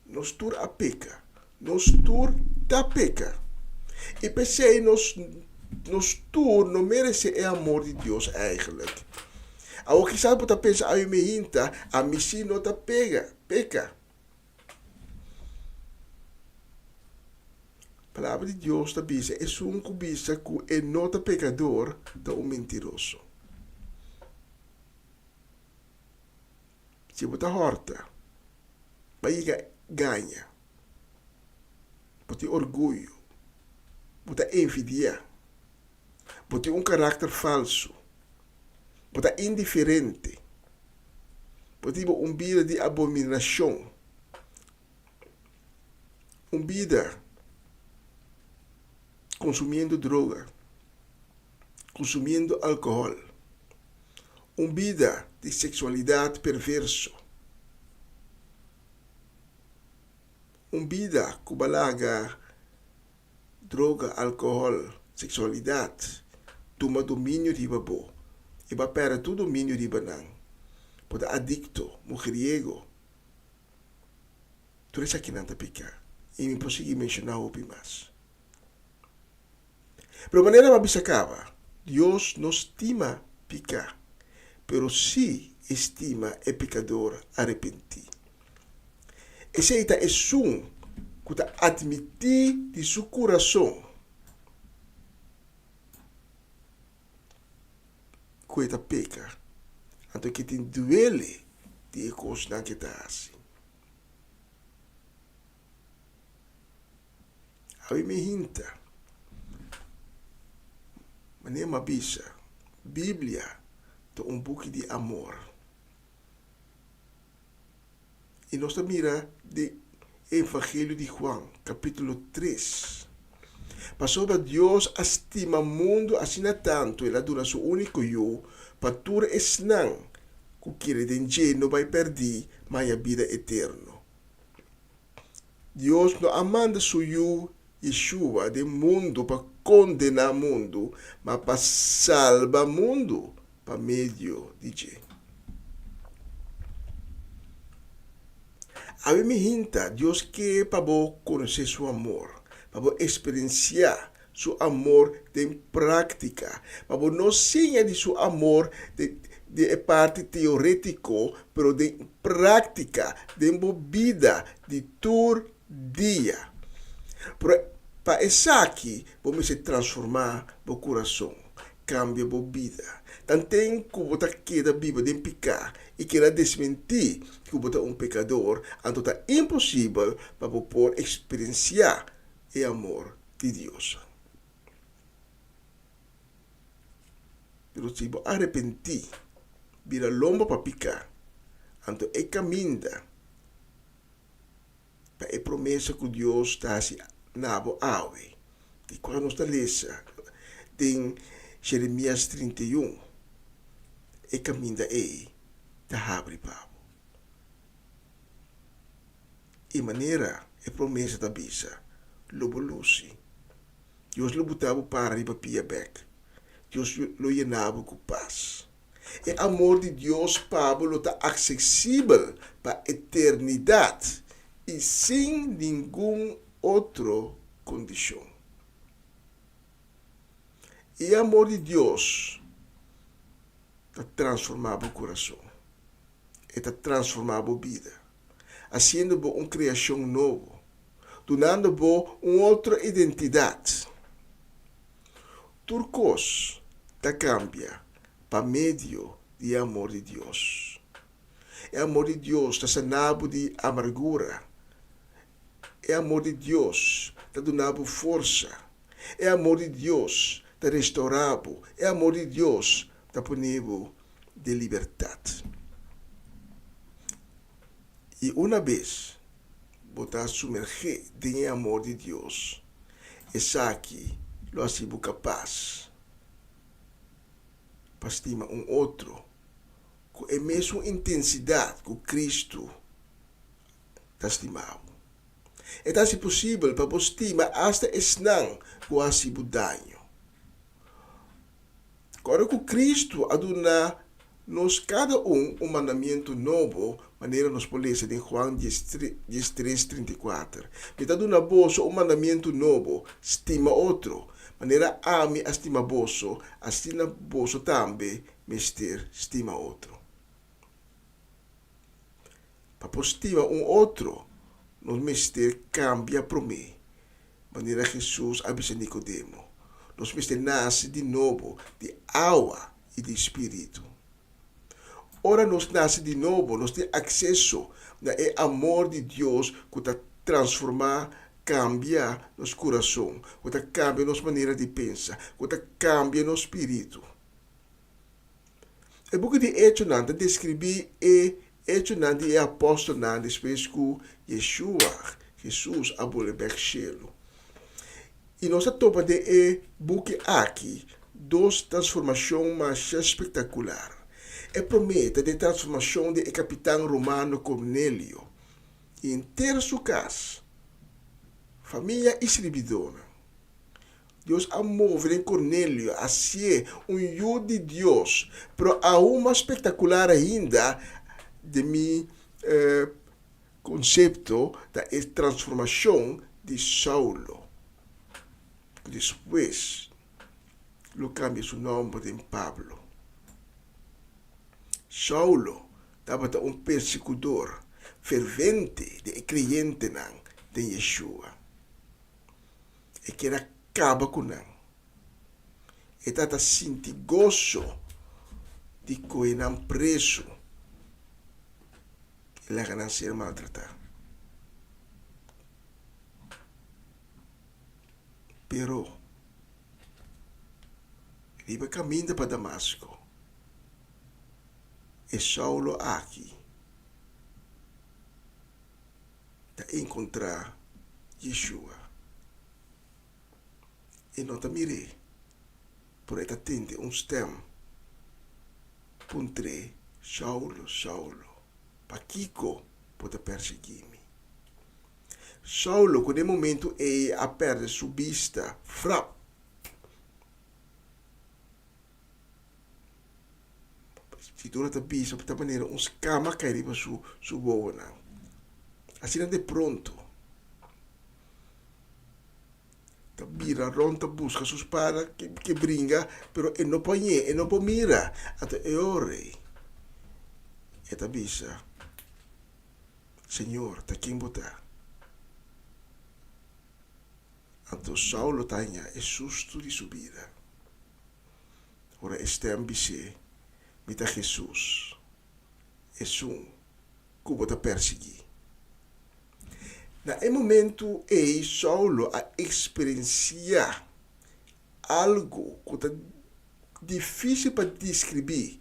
F: Nós tur a peca. Nós tur da peca. E pensei, nós tur não merece o amor de Deus eigenlijk. Ao que sabe para pensar, a me hinta, a mim sim não tá peca. A palavra de Deus está diz, é um cubista que é nota pecador, da mentiroso. Se você horta, vai ganha. Você orgulho. Você envidia. Você carácter falso. Você indiferente. Você vida de abominação. Vida consumindo droga. Consumindo álcool. Vida de sexualidade perverso. Vida que balaga droga, álcool, sexualidade, toma domínio de babo. E vai perder todo domínio de banang. Pode adicto, mujeriego. Tudo isso aqui não está picar. E me consegui mencionar o mais. Pero maneira uma bisacaba, Deus não estima picar, pero sí estima o pecador arrepentir. Esse é um que admitir de seu coração que está peca, então que tem duele de coisa que está assim. Aí me hinta, mas nem uma bicha, Bíblia é um pouco de amor. E nós mira de Evangelho de Juan, capítulo 3. Pasoba Deus estima mundo assina tanto e la duna su único io, patura esnan, que quere denje não vai perder, mas a vida eterno. Deus não amanda su io Yeshua de mundo para condenar mundo, mas para salvar mundo, para meio de je. A mim hinta, Deus quer para conhecer seu amor, para experienciar seu amor em prática, para não senha de seu amor de parte teorético, pero de prática, de vida de todo dia. Para isso aqui, vamos se transformar no coração, cambia a vida. Tanto que você queda vivo de pecar e quer desmentir que você é um pecador, então é impossível para você experienciar o amor de Deus. Pero se você arrepentir, vira lomba para pecar, então é caminho para a promessa que Deus está se nabo awe. E quando nós lemos em Jeremias 31, é caminho da abre pavo. E maneira é promessa da bisa, lobo luci. Deus lo botava para riba pia back. Deus lo llenava com paz. E amor de Deus Pablo está acessível para a eternidade e sem nenhum outro condição. E o amor de Deus está transformando o coração. Está transformando a vida. Fazendo uma criação nova. Dando uma outra identidade. Turcos está cambia para meio do amor de Deus. O amor de Deus está sanando de amargura. O amor de Deus está dando força. O amor de Deus está restaurando. O amor de Deus está ponendo de liberdade. E uma vez você sumergir no amor de Deus, essa aqui lo ha sido capaz para estimar outro com a mesma intensidade que Cristo está estimado. É assim possível para você estimar até esnan que ha sido dano. Agora que Cristo aduna nos cada mandamento novo, maneira nos podemos ler em João 13:34. Ele aduna bolso mandamento novo, estima outro. Maneira ame estima bolso, assim bolso também mester estima outro. Para estima outro, nos mester cambia para mim. Maneira Jesus avisa Nicodemo. Nos mester nasce de novo, de água e de espírito. Ora nos nasce de novo, nos tem acesso ao amor de Deus que está transformar, cambia nosso coração, que está cambia nossa maneira de pensar, que está cambia nosso espírito. O book de Hechos Nanda descreve Hechos Nanda e apóstolo Nanda depois que Jesus abole o cielo. E nós topa de book aqui, duas transformações mais espetaculares. É prometa de transformação de capitão romano Cornélio. E inteira sua casa, família e servidora. Deus amou em Cornélio a ser judo de Deus, pero aún mais espetacular ainda de mi conceito da transformação de Saulo. Depois, lo cambia seu nome de Pablo. Saulo estava perseguidor fervente de crente de Yeshua. E que era acaba com ele. E estava sentindo gozo de que ele preso. E ele ia ser maltratado. Pero, ele ia caminhando para Damasco. E Saulo aqui para encontrar Yeshua. e não te mire. Por aí atende stem. Puntre, Saulo, Saulo, Paquico, pode perseguir-me. Saulo, quando momento a perde sua vista, frap. Se tu não te vista, de maneira, escama cai para sua boa. Assim de pronto. Te vira, ronda, busca sua espada que brinca, pero não põe, não põe mira. Até ore. E te visa, Senhor, te quem botar. Então Saulo tanya é susto de subida. Ora este ambise, mita Jesus. É que bota perseguir. Na momento Saulo a experienciar algo que é difícil para descrever.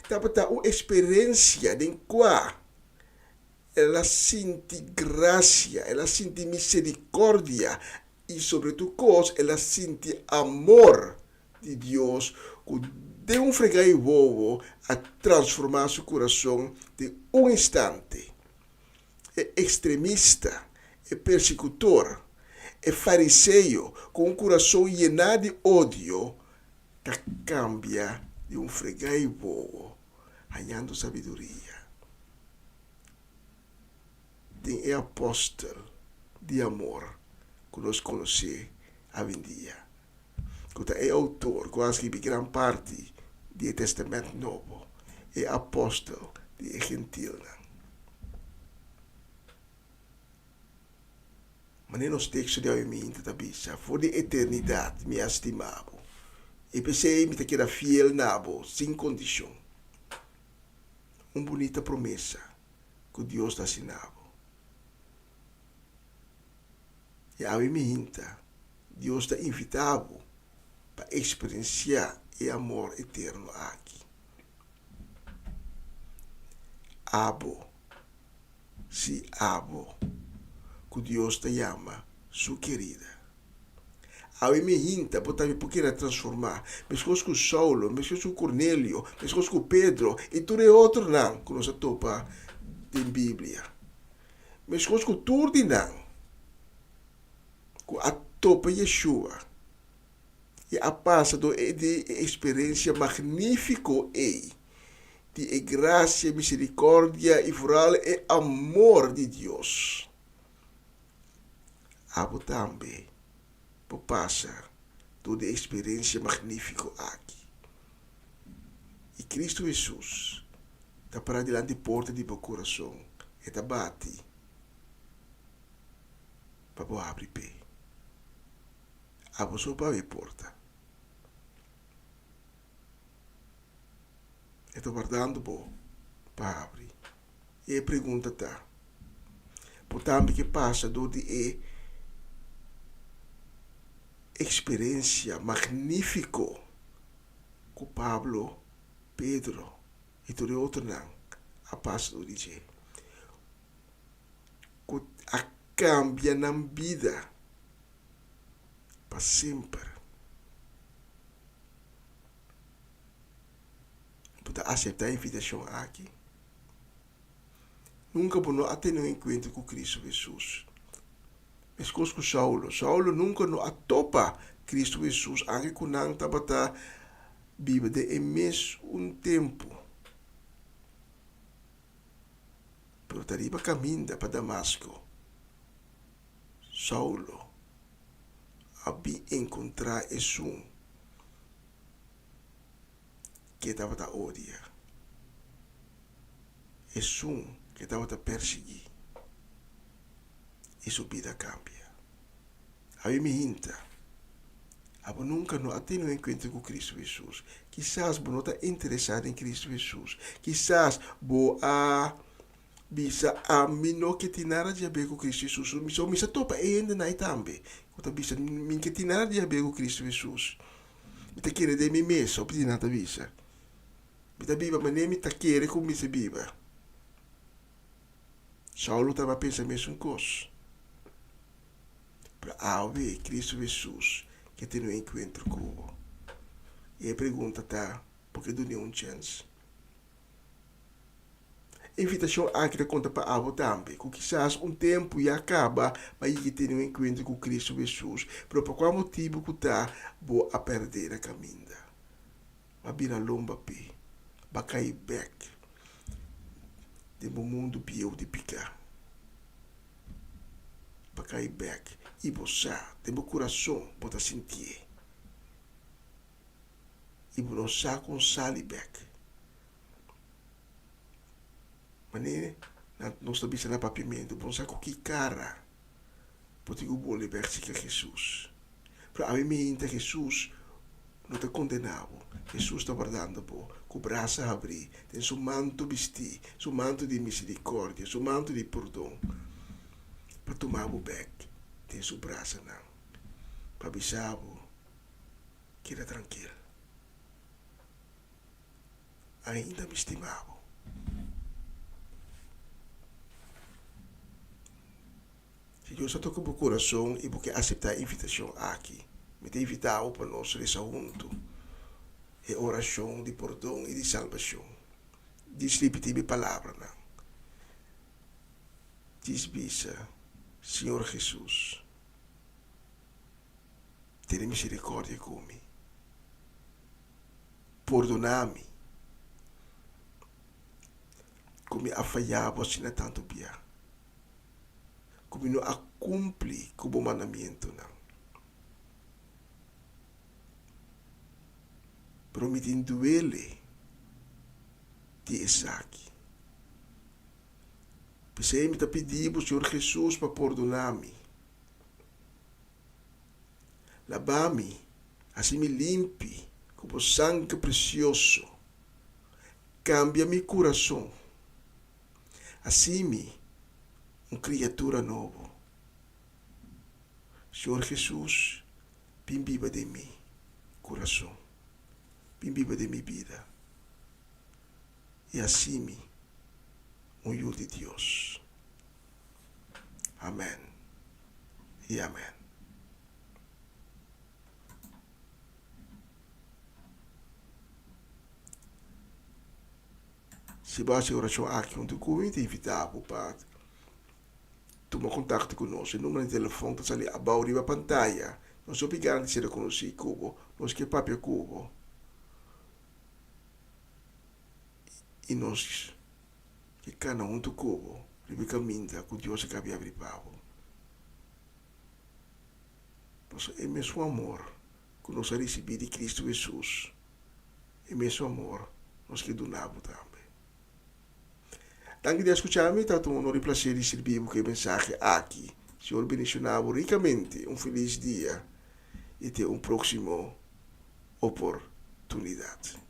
F: Tá uma experiência em qual ela sente graça, ela sente misericórdia e, sobretudo, ela sente amor de Deus que deu fregai bobo a transformar seu coração de instante. É extremista, é persecutor, é fariseu com coração llenado de ódio que cambia de fregai bobo, ganhando sabedoria. Tem apóstolo de amor que nós conhecemos hoje em dia. Que é autor, quase que grande parte do Testamento Novo. É apóstolo de gentil. Mas nos textos de hoje da Bíblia, for de eternidade, me estimava. E pensei que era fiel nabo, sem condição. Uma bonita promessa que Deus está assinando. E a mim, Deus está invitado para experienciar o amor eterno aqui. Abo, se abo, que Deus te chama, sua querida. A mim, porque era transformar. Mas coisas com Saulo, mas coisas com Cornélio, mas coisas com Pedro, e tudo é outro não, que nós topa na Bíblia. Mas coisas com tudo não. A topa Yeshua e a passa de experiência magnífica de graça, misericórdia e foral e amor de Deus. Abo também por passar toda experiência magnífica aqui. E Cristo Jesus está para diante da porta do meu coração e está bate para abrir pé. Abo só para a porta. Estou guardando para abrir. E a pergunta está. Portanto, que passa do de experiência magnífica com Pablo, Pedro e todo outro não. A passa do dizer. Que a cambia na vida. Para sempre. Para aceitar a invitação aqui. Nunca vou até no encontro com Cristo Jesus. Mas com Saulo nunca não atopa Cristo Jesus. Anche com não estava viva de mês tempo. Pero estava caminhando para Damasco. Saulo havia encontrar Jesus que estava a odiar. Jesus que estava a perseguir. E sua vida cambia. A mim hinta. Abo nunca não até no encontro com Cristo Jesus. Quizás você não está interessado em Cristo Jesus. Quizás você bisa a mim não que tem nada a ver com Cristo Jesus. Me só topa ainda não também. Quando bisa mim que tem nada a ver com Cristo Jesus. Me tá querendo de mim mesmo, só pedir nada bisa. Me tá viva, mas nem me tá querendo como me se viva. Saulo estava a pensar mesmo coisa. Para ver Cristo Jesus que tem um encontro com. E a pergunta tá, por que não um chance? Invitação aqui da conta para abo também, que quizás tempo já acaba, mas que tem um encontro com Cristo Jesus, mas por qual motivo que tá, vou a perder a caminha. Mas vira lomba pe, vai cair back, de mundo bio de picar. Vai cair back, e você, de meu coração, pode sentir. E você com sali back. Mas não estou pensando na papiamento, bom saco que cara, porque o bom libertar Jesus. Para a mim, Jesus não está condenado. Jesus está guardando com o braço a abrir, tem seu manto vestir, seu manto de misericórdia, seu manto de perdão. Para tomar o back, tem seu braço não. Para avisar que era tranquilo. Ainda me estimava. Se Deus só toca o meu coração e porque aceitar a invitação aqui, me tem invitado para nós nesse junto. É oração de perdão e de salvação. Diz repetir a palavra, não. Diz bisa, Senhor Jesus, tenha misericórdia comigo. Perdona-me. Como afaiava assim tanto bem. Como não a cumpre com o mandamento, não. Prometendo ele de Isaac. Pensei me pedir ao Senhor Jesus para perdonar-me. Lavar-me, assim me limpe com o sangue precioso. Cambia meu coração. Assim uma criatura nova. Senhor Jesus, vem viva de mim, coração. Vem viva de minha vida. E assim, um filho de Deus. Amém. E amém. Se você oração aqui, onde eu te invitar para tomar contato conosco, o número de telefone está ali abaixo da pantalla. Nós obrigamos a ser conhecido Cubo, nós que papi Cubo. E nós que cada um do Cubo, ele caminha com Deus que havia abripado. Nós é mesmo amor que nós recebemos de Cristo Jesus. É mesmo amor nós que donamos também. Danke de escucharme, tanto um honor e prazer de servir com a mensagem aqui. Senhor bendicionado ricamente, um feliz dia e até uma próxima oportunidade.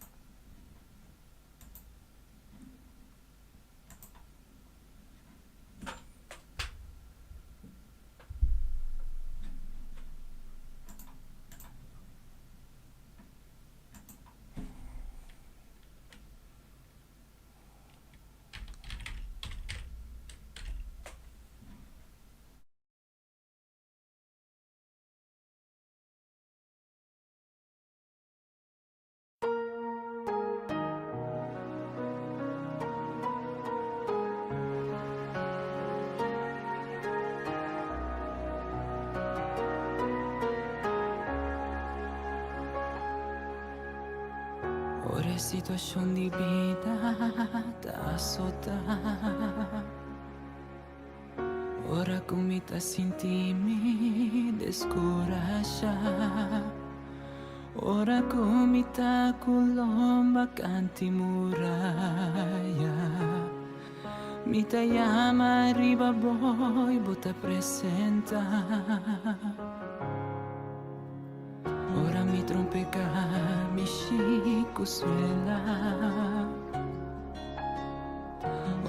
H: Ora situação de vida tá sota. Ora come tá sentimi descoraja. Ora come tá colomba canti muraya. Mi ta llama arriba boy bota presenta. Ora mi trompega, mi chico suela.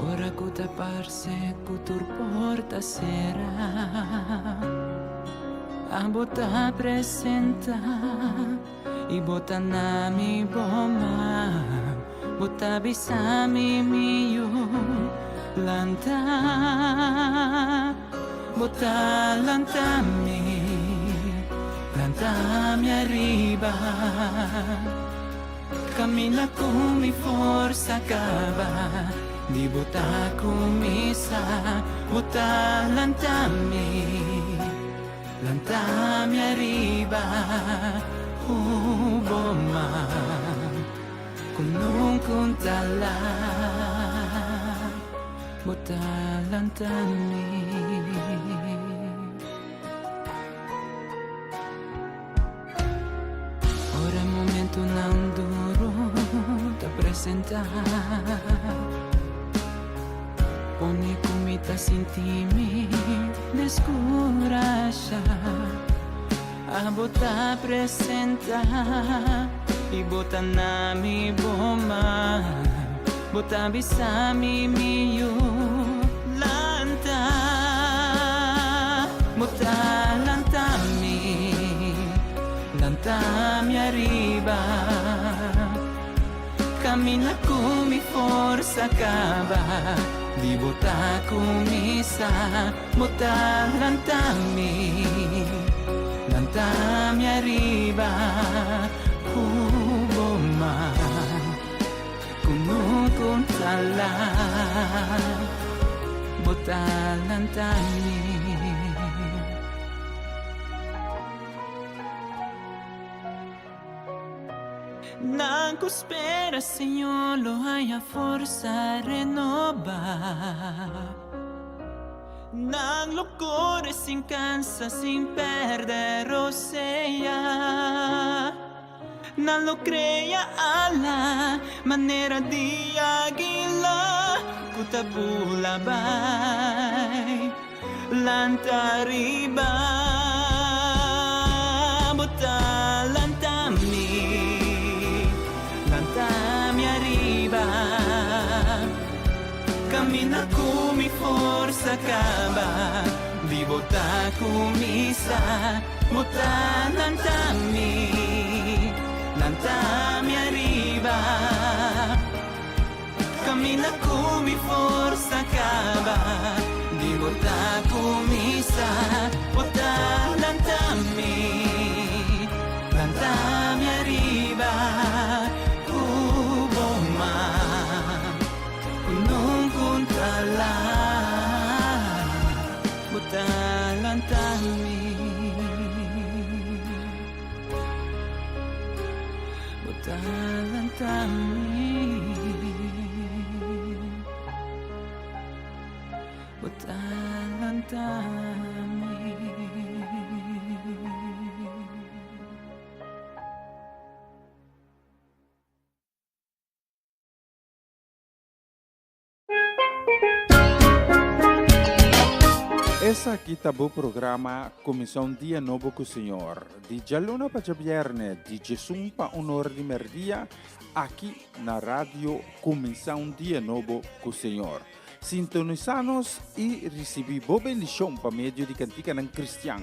H: Ora cuta parse, cutur porta sera. A bota presenta, i bota nami boma. Bota bisami mio, lanta. Bota lantami. lanciami arriba. Cammina con mi forza cava, di butta kumisa, butta lantami arriba, uboma, kunung kuntala, butta lantami. Ora è il momento non duro da presentare. Pone comita sintimi descuraxa. A bota presenta i bota nami boma. Bota bisami miu lanta. Bota lantami arriba. Cammina con mi forza cava, di bota kumisa, bota lantami arriba, uboma, kunukun tala, bota lantami. Nanco spera, Signor, lo hai a forza renovar. Nang lo cuore si incansa sin perdere roseia. Non lo crea alla maniera di aguila. Kutabula bai, lantariba, bota lantami arriba. Cammina con mi forza cava, di bota kumisa, bota lantami arriba. Cammina con mi forza cava, di bota kumisa, bota lantami arriba. Uboma, kunung kuntala, bota lantami. Bota lantami. Bota lantami.
D: Essa aqui tá o programa Comissão Dia Novo com o Senhor. De Jaluna para Jabierne, de Jesus para Honor de Merdia, aqui na rádio Comissão Dia Novo com o Senhor. Sintonizanos e recebi boa bendição para meio de cantiga não cristã.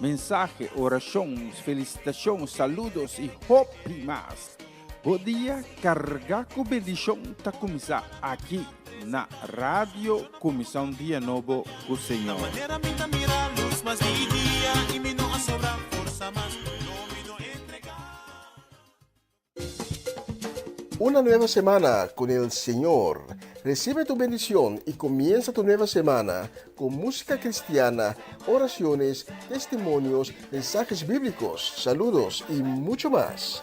D: Mensagem, orações, felicitações, saludos e hope mais. Bom dia, carregar com bendição tá começar aqui na rádio Comissão Dia Novo com o Senhor.
F: Una nueva semana con el Señor. Recibe tu bendición y comienza tu nueva semana con música cristiana, oraciones, testimonios, mensajes bíblicos, saludos y mucho más.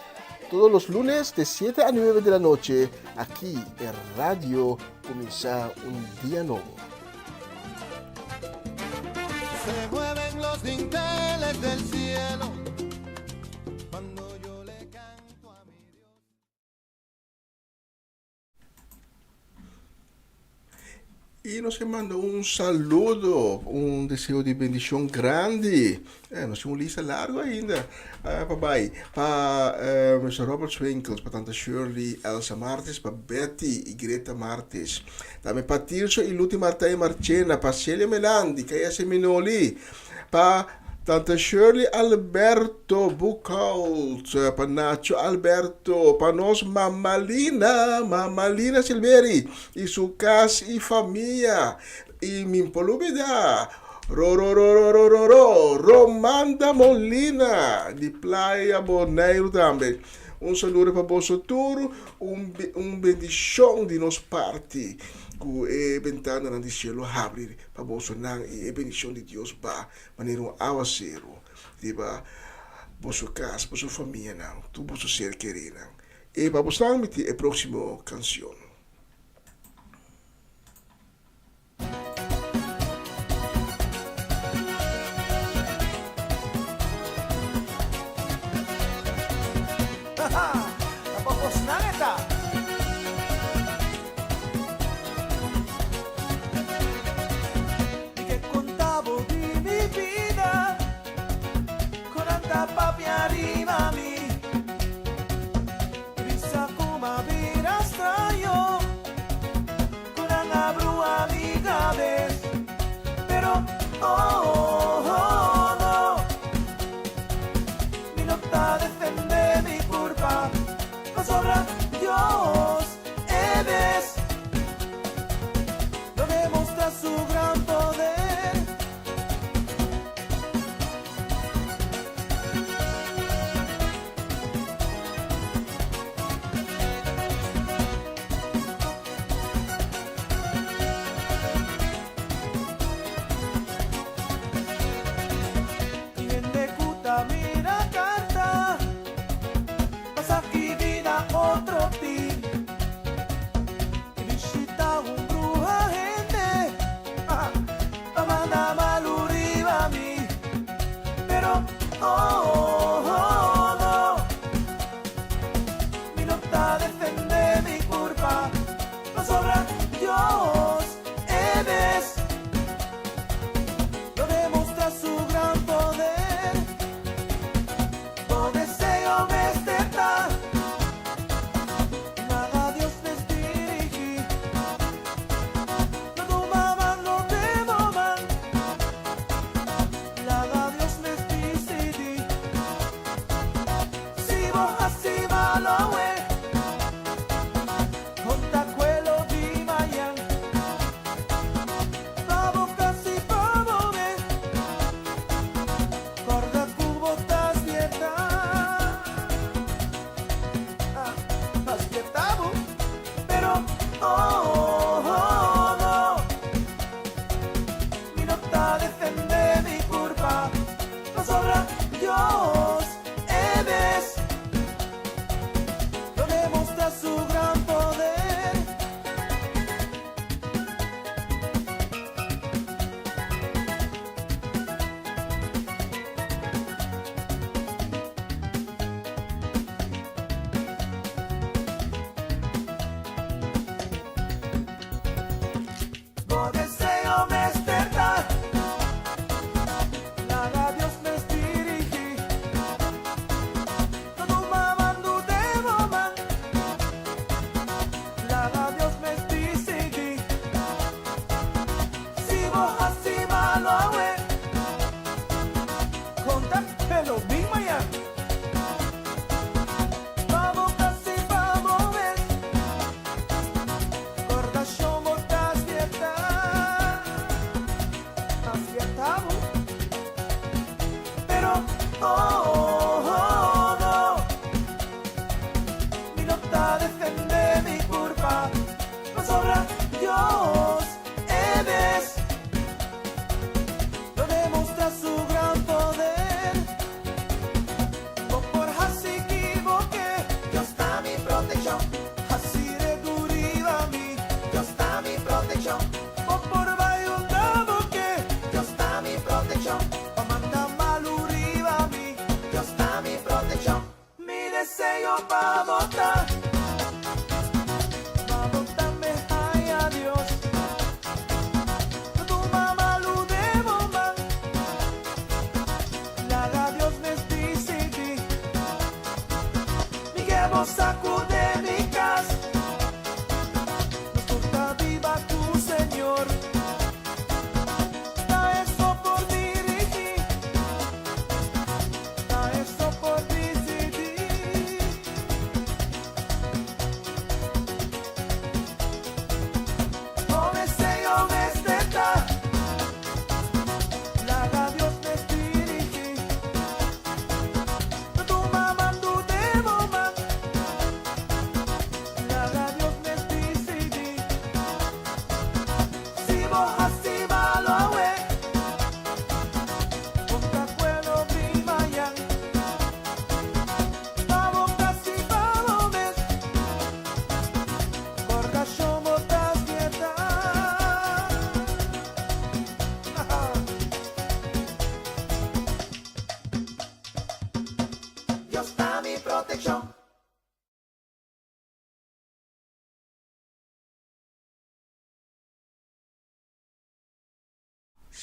F: Todos los lunes de 7 a 9 de la noche, aquí en Radio Comienza un Día Nuevo.
A: Se mueven los dinteles del cielo cuando yo le canto a mi Dios.
F: Y nos manda un saludo, un deseo de bendición grande. Nós temos uma lista larga ainda. Papai, para Mr. Robert Swinkels, para tanta Shirley, Elsa Martins, para Betty e Greta Martins. Também para Tirso e Luti Marta Marchena, para Celia Melandi, Kaya Seminoli, para tanta Shirley Alberto Buchholz, para Nacho Alberto, para nós Mamalina Silveri, e sua casa e família, e minha polubida. Romanda Molina di Playa Bonaire também. Um saludo para você todos, bendição de nos parte. Que ventana na cielo abrir para você não e bendição de Deus ba maneira aguacero, diba você casa, você família não, tu você ser querido. E para você não meter a próxima canção.
G: Tapos na esta. Y que contavo di mi vida con tanta papi arriba a mí. Bisa kuma vira straio.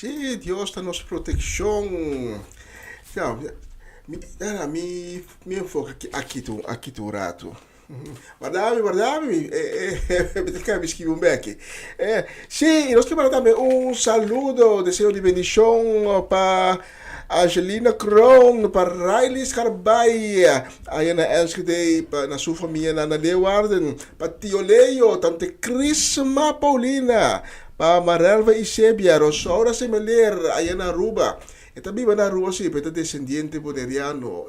F: Sí, Dios está nuestra protección. Então, mi enfoca aqui tu rato. Guardami, betul que me esquivo un beque. Sí, y nos quiero también un saludo, deseo de bendición para Angelina Kroon, para Riley Scarbay, allá na Enschede, na sua família na Leeuwarden, para Tio Leo, tante Crisma Paulina, para Marelva Isebia, Rosaura Semeler, allá na Aruba. E também na Aruba, sim, para descendiente boneriano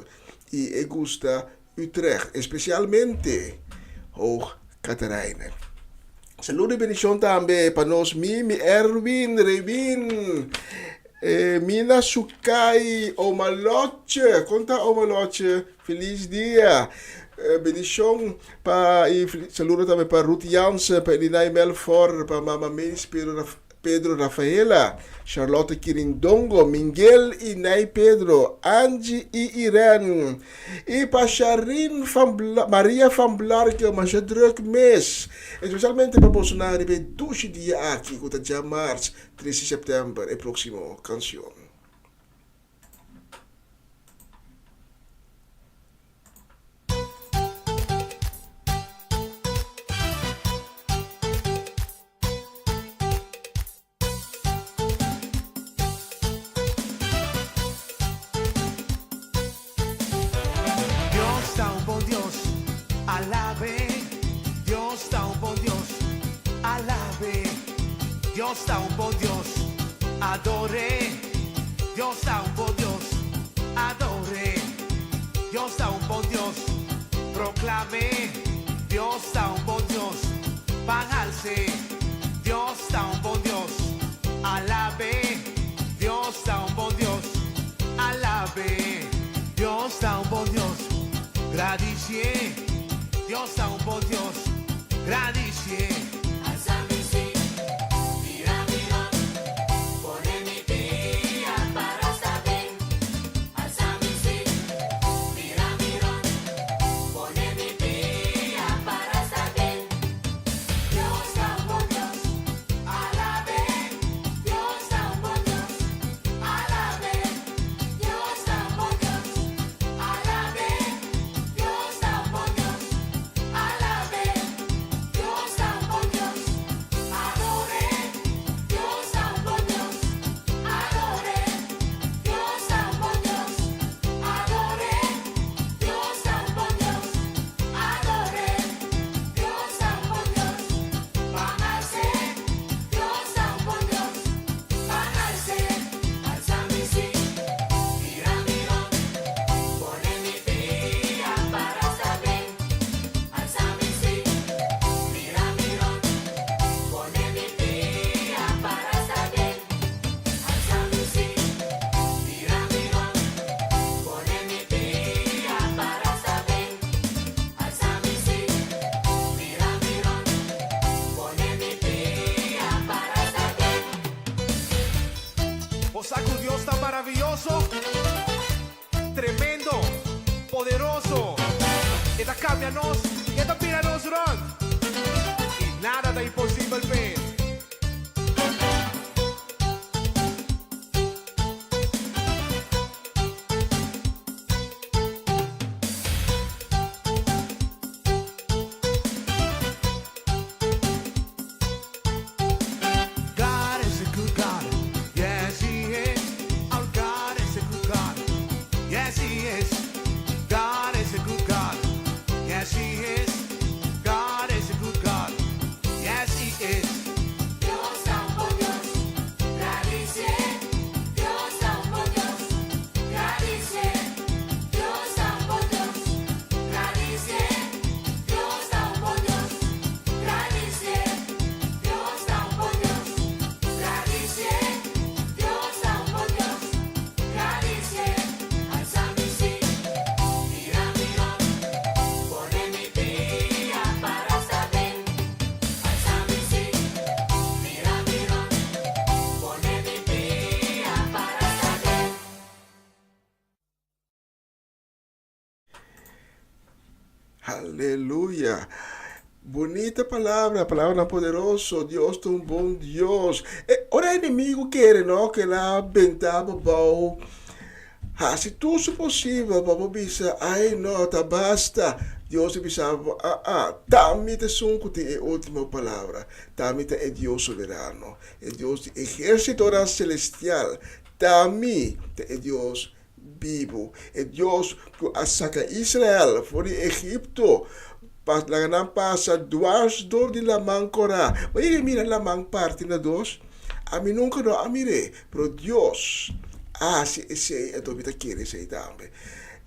F: e gusta Utrecht, especialmente Hoog Catharijne. Saludo e bendição também para nós, Mimi, Erwin, Revin, Mina Sukai, Omaloche, conta Omaloche, feliz dia. Bendição para, saludo também para Ruth Jansen, para Elinai Melfor, para Mama Meis, Pedro Rafaela, Charlotte Quirindongo, Miguel e Ney Pedro, Angie e Irene. E para Sharin Maria Van Blarke, mas é druk mês. Especialmente para Bolsonaro, bij 12 dias aqui, com o dia março, 13 de setembro, e próximo canção.
J: Dios está un buen Dios, adore. Dios está un buen Dios, adore. Dios está un buen Dios, proclame. Dios está un buen Dios, pónganse. Dios está un buen Dios, alabe. Dios está un buen Dios, alabe. Dios está un buen Dios, gradicie. Dios está un buen Dios, gradicie. Tremendo, poderoso, esta cambia-nos, esta pira-nos run, e nada da impossível bem. God is a good God, yes He is. Our God is a good God. Yes, He is. God is a good God. Yes, He is. God is a good God. Yes, He is.
B: Dios está un buen Dios, gradicie. Dios está un buen Dios, gradicie. Dios está un buen Dios, gradicie. Dios está un buen Dios, gradicie. Dios está un buen Dios, gradicie. Dios está un buen Dios, gradicie. Alza mi sí, mira mi no, pone mi pía para saber. Alza mi sí, mira mi no, pone mi pía para saber.
F: Aleluia. Bonita palabra, palabra poderoso. Dios es un buen Dios. Ora inimigo quiere, ¿no? Que la ventaba bao. Se tudo possível, vamos bisa, ai não, tá basta. Deus pensava, tamita sunkuti é a última palavra. Tamita é Deus soberano, é Deus de exército celestial. Tamita é Deus vivo, é Deus que saca Israel fora de Egipto. Lang passa dwars door die lamang kora. Maar je mira lamang parte na dos. Ami nunca no amire, pero Dios se e dobita quiere sei tambe.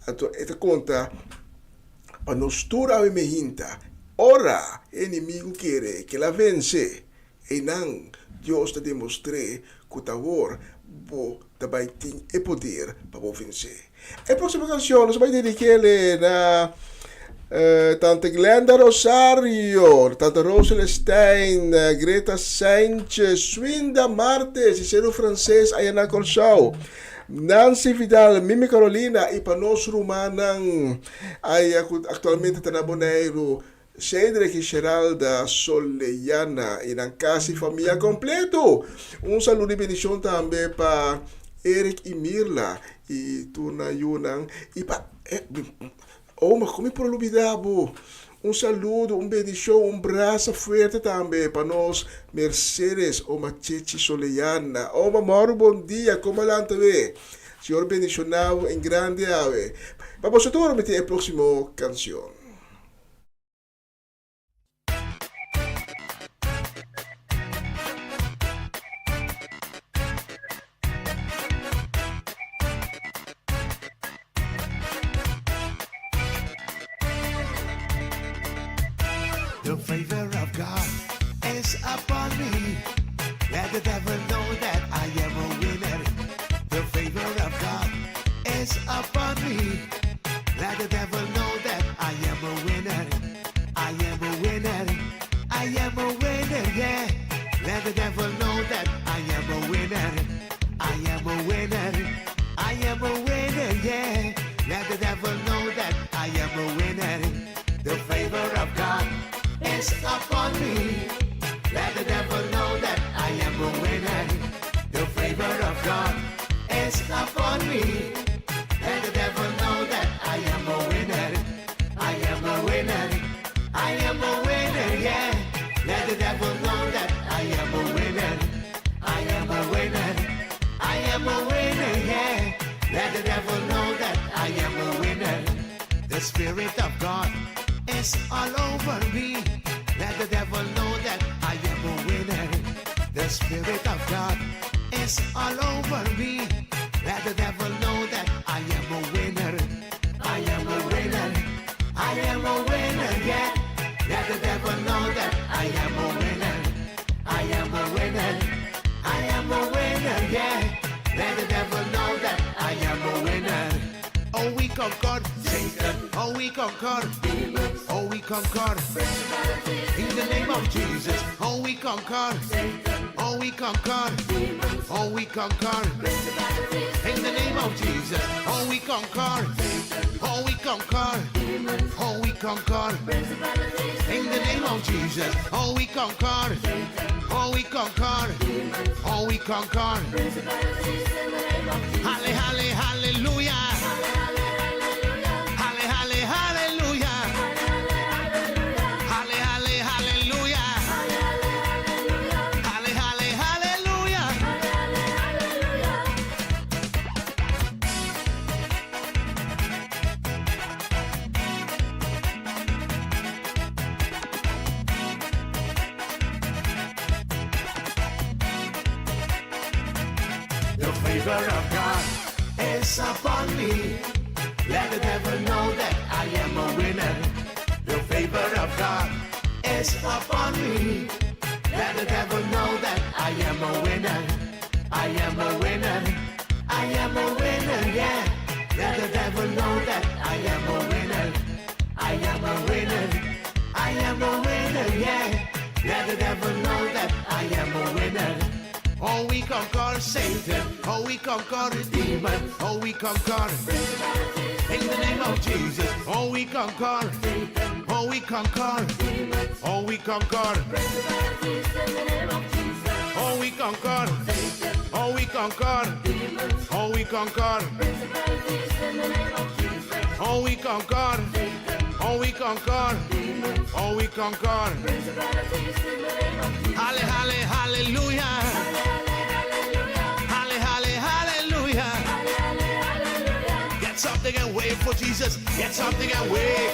F: Ato eta conta pa nostura ave mehinta. Ora inimigo quiere que la vence. E nan Dios te demonstre kutawor bo dabai ting e poder pa bo vence. E próxima canción nos vai dedicarle na Tante Glenda Rosario, Tante Rosel Stein, Greta Sanchez, Swinda Martes, Cicero Francês, Ayana Colsau, Nancy Vidal, Mimi Carolina e Panos Rumanang, ay actualmente está na Bonaire, Cedric e Geralda Soleyana, e na casa e família completo. Saludo e bendição também para Eric e Mirla, e Tuna Yunang, e para... mas como por olvidado? Saludo, bendição, braço forte também para nós, Mercedes, Machechi Soleyana. Mauro, bom dia, como lá também? Senhor bendicionado em grande ave. Vamos a meter a próxima canção.
J: The favor of God is upon me. Let the devil know that I am a winner. The favor of God is upon me. Let the devil know that I am a winner. I am a winner. I am a winner, yeah. Let the devil know that I am a winner. I am a winner. I am a winner, yeah. Let the devil know that I am a winner. The favor of God is upon me. Let the devil know that I am a winner. The favor of God is upon me. Let the devil know that I am a winner. I am a winner. I am a winner, yeah. Let the devil know that I am a winner. I am a winner. I am a winner, yeah. Let the devil know that I am a winner. The Spirit of God is all over me. Let the devil know that I am a winner. The Spirit of God is all over me. Let the devil know that I am a winner. I am a winner. I am a winner, yeah. Let the devil know that I am a winner. I am a winner. I am a winner, yeah. Let the devil know that I am a winner. Oh, we conquered Satan. Oh, we conquered demons. Oh, we conquered in the name of Jesus. Oh, we conquered Satan. Oh, we conquered demons. Oh, we conquered in the name of Jesus. Oh, we conquered Satan. Oh, we conquered demons. Oh, we conquered in the name of Jesus. Oh, we conquered Satan. Oh, we conquered demons. Oh, we conquered Halle, halle, hallelujah. The favor of God is upon me. Let the devil know that I am a winner. The favor of God is upon me. Let the devil know that I am a winner. I am a winner. I am a winner, yeah. Let the devil know that I am a winner. I am a winner. I am a winner, yeah. Let the devil know that I am a winner. Oh, we conquer Satan. Oh, we conquer the demon. Oh, we conquer in the name of Jesus. Oh, we conquer. Oh, we conquer. Oh, we conquer. Oh, we conquer. Oh, we conquer. Oh, we conquer. Oh, we conquer. Oh, we conquer. Oh, we conquer. Halle, halle, hallelujah. Halle, halle, hallelujah. Get something and wait for Jesus. Get something and wait.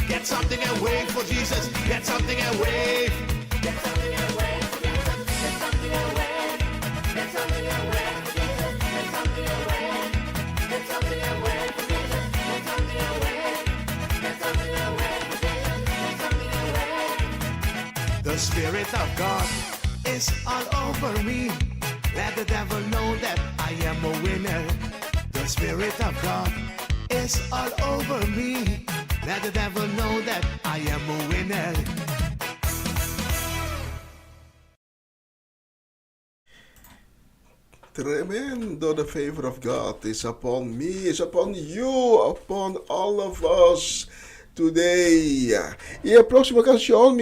J: Get something and wait for Jesus. Get something and wait. Get something and wait for Jesus. Get something and wait. Get something and wait for Jesus. Get something and wait. Get something and wait for Jesus. Get something and wait. Get something and wait for Jesus. Get something and wait. The Spirit of God is all over me. Let the devil know that I am a winner. The Spirit of God is all over me. Let the devil know that I am a winner.
F: Tremendo, the favor of God is upon me, is upon you, upon all of us today. Y la próxima canción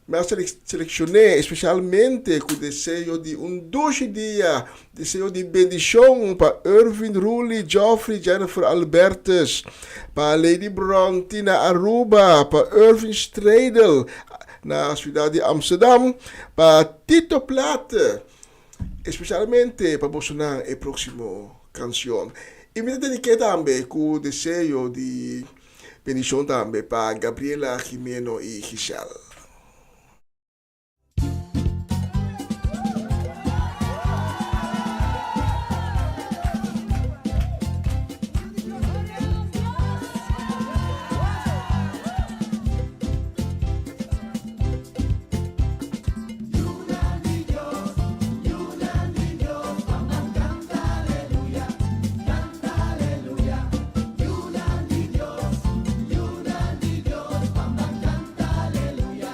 F: me seleccioné especialmente con deseo de un dulce día, deseo de bendición para Irvin, Rulli, Geoffrey, Jennifer Albertus, para Lady Brown, Tina Aruba, para Irvin Stradel, na ciudad de Amsterdam, para Tito Plata, especialmente para sonar la próxima canción. Y me dediqué también con deseo de bendición también para Gabriela, Jimeno y Giselle.
A: Aleluya.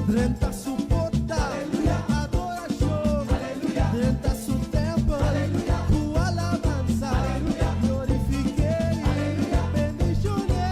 G: Renta su porta, adoración, renta su templo, tu alabanza, glorifiqué, bendicioné.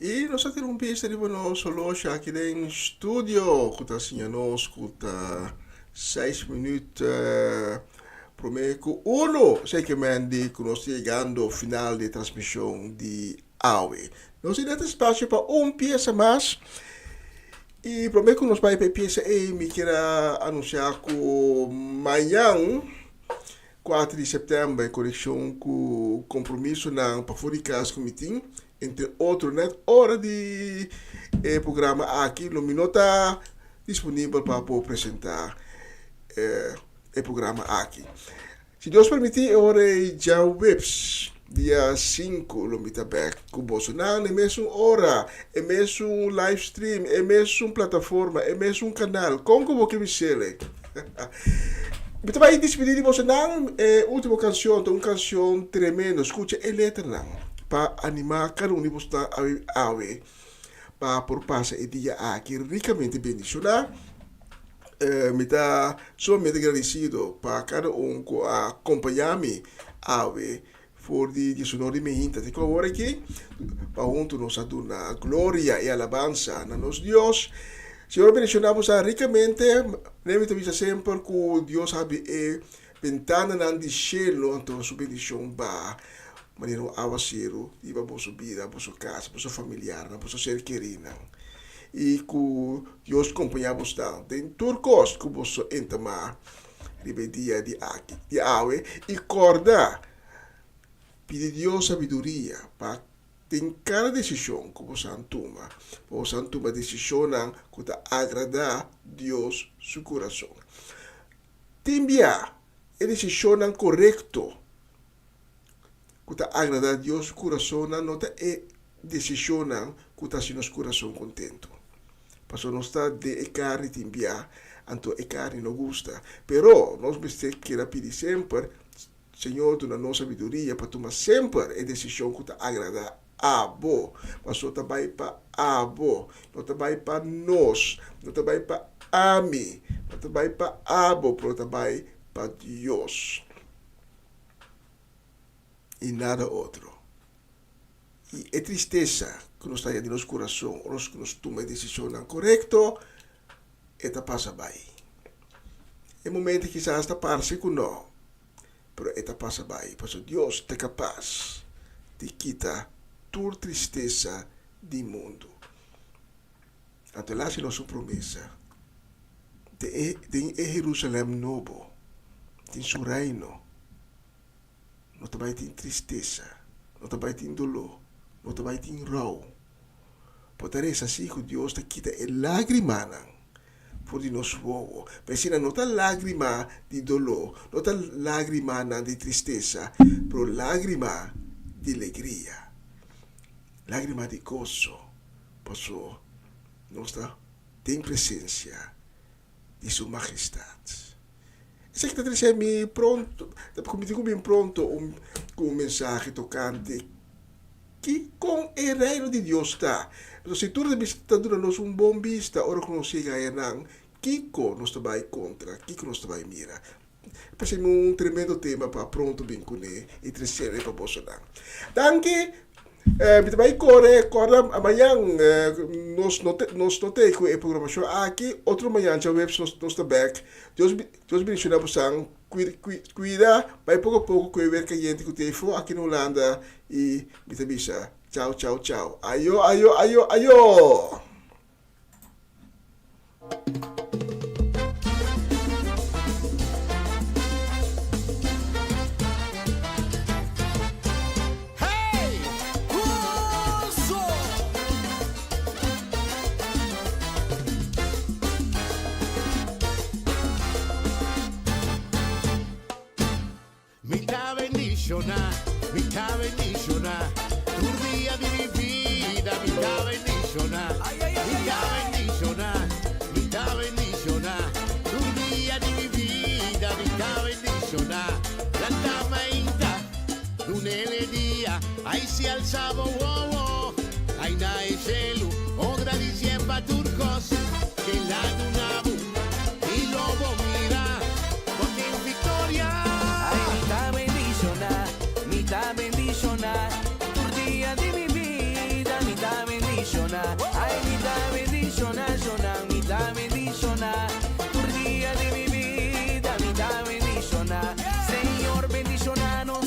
F: E nós temos um pista de nós hoje aqui em estúdio, que está assim, nós, que está 6 minutos, prometo, segmento que nós chegando ao final da transmissão de AUE. Nós temos espaço para peça mais, e prometo que nós vamos para a peça e me quero anunciar que amanhã, 4 de setembro, em conexão com o compromisso na Pafuricas Committee, entre outros, né? Hora de programa aqui, no minuto disponível para apresentar o programa aqui. Se Deus permitir, hora já webs, dia 5, no Mitabec, com Bolsonaro, é mesmo hora, é mesmo live stream, é mesmo plataforma, é mesmo canal, como que me sele. Então vai despedir de Bolsonaro, última canção, uma canção tremenda, escute a letra não. Para animar cada um de vocês a ver, para por passar o dia aqui ricamente bendicionado. Me está somente agradecido para cada um que acompanha-me a ver, por de sonor de minha gente. Então, agora aqui, para junto nos aduna glória e alabança na nosso Deus. Senhor, bendicionamos ricamente, lembre-te sempre que Deus abre a ventana de cielo, então sua bendição vai. Maneira avançado, e para a vossa vida, para a vossa casa, para a vossa familiar, para a vossa ser querida. E que Deus acompanha você. Tem turcos que você entra dia de aue e corda. Pede Deus sabedoria para ter cada decisão que você toma. Você toma decisão que agrada a Deus seu coração. Também a decisão correta. Que agrada a Deus o coração, não é decisão que está sendo o coração contento. Porque não está de carne timbia, então a carne não gosta. Pero nós queremos pedir sempre, Senhor, na nossa sabedoria, para tomar sempre a decisão que agrada a Bo. Mas não vai para a Bo, não vai para nós, não vai para a mim, não vai para a Bo, mas vai para Deus. E nada outro. E é tristeza que nos está em nosso coração, nós que nos toma a decisão correta, e passa bem. É momento que já está parece que não, mas é passa bem, porque Deus é capaz de quitar toda tristeza do mundo. Então lá é nossa promessa. Tem Jerusalém novo, tem seu reino. Não vai ter tristeza, não vai ter dolor, não vai ter rau. Por isso, assim que Deus te quita a lágrima por de nosso povo. Precisa não ter lágrima de dolor, não ter lágrima de tristeza, mas lágrima de alegria, lágrima de gozo. Porque nós tem presença de Sua Majestade. Sei que está me pronto, comigo bem pronto com mensagem tocante que com o reino de Deus está. Então, se tu está dando-nos bom vista, ora que nós chega aí, que nós vai contra, que nós vai mirar. Passei tremendo tema para pronto bem com ele e trazer para Bolsonaro. Danke. Me vai correr amanhã nós não temos a programação aqui, outro manhã já web nós está back. Deus bendiga você, cuida, vai pouco a pouco que ver que a gente que tem aqui na Holanda e me avisa. Tchau, tchau, tchau. Ayo, ayo, ayo, ayo.
J: bendicionar. Tu día de mi vida, mi ta bendicionar. Mi ta bendicionar, mi ta bendicionar. Tu día de mi vida, mi ta bendicionar. La tamaita, dunele dia, ai si alzavo uovo, ai na e cielo, ogra di siempa turcos, che la dunabu, y lobo mira, porque en victoria.
C: Ay, mi ta bendicionar, tu día de mi vida, mi ta bendicionar. Ay, mi ta bendicionar, mi ta bendicionar, tu día de mi vida, mi ta bendicionar. Señor, bendicionanos,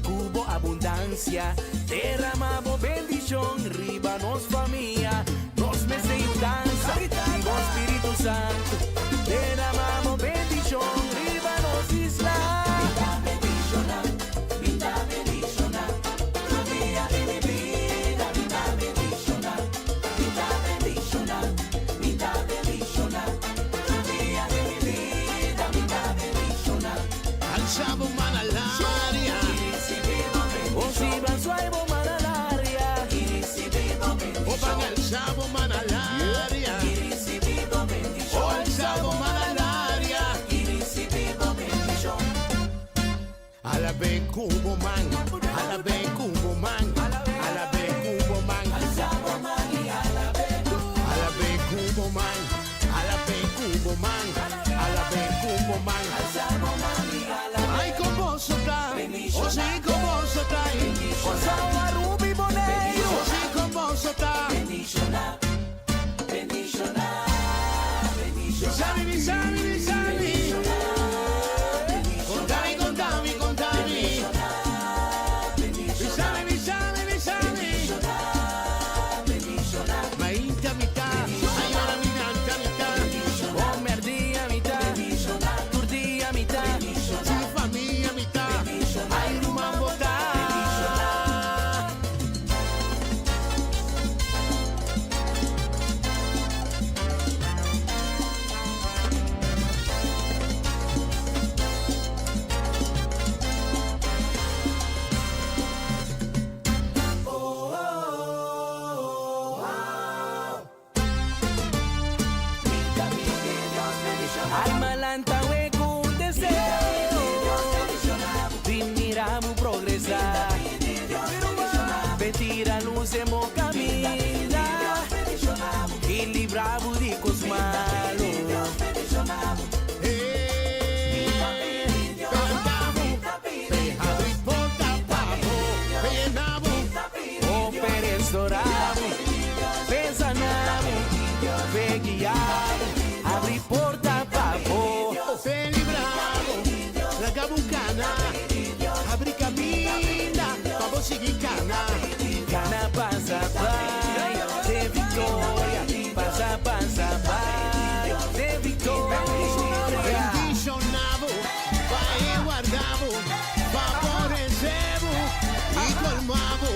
C: cubo abundancia, derramamos bendición, riba nos familia, nos mece y danza, vivo Espíritu Santo, derramamos bendición, riba nos isla.
J: Alzavo mano all'aria,
C: O si van suave mano all'aria,
J: o van alzavo mano all'aria, o alzavo mano all'aria. Alla ben cubo man, alla ben cubo man, alla ben cubo man, alla ben cubo man, alla ben cubo man, alla ben cubo man. Ai con posso dai, o sì con posso dai,
C: o salva rubi boneio,
J: o sì con posso dai. Bisami, contami, contami, contami. Bisami. Ma inta mità, ai ora mi nanta mità.
C: o merdia mità, turdia mità,
J: Si famiglia mità, ai ruman votà.
C: alma lanta hueco un deseo, miramos progresar, pedir a luz en mo camina, y libramos de cos malos. O Pérez Dorado, pensanamos, ve guiado, abri porta pavo.
J: Feli bravo, la cabucana, abri camina, pavo sigue cana.
C: Cana pasa vai, de victoria, pasa vai, de victoria.
J: Bendicionavo, vai guardavo, favorecebo y colmavo.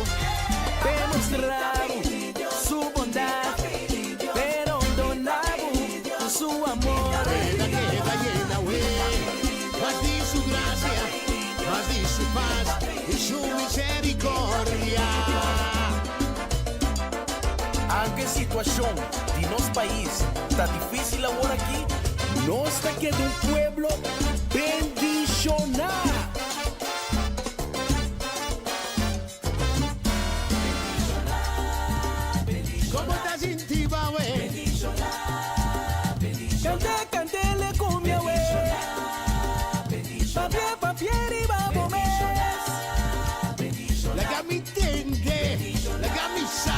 C: Demostramos su bondad, pero donamos su amor.
J: La queda llena, güey, más de su gracia, más de su paz y su misericordia.
K: Aunque situación de nuestro país está difícil ahora aquí, no está que de un pueblo bendicionar.
J: ¿Cómo te sentís, güey?
C: Cantele cumbia, güey. Papier y babomés.
J: La gamitende, la camisa.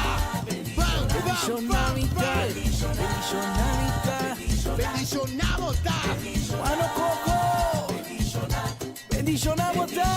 C: Bendicionamos, ta. Mano Coco. Bendicionamos, ta.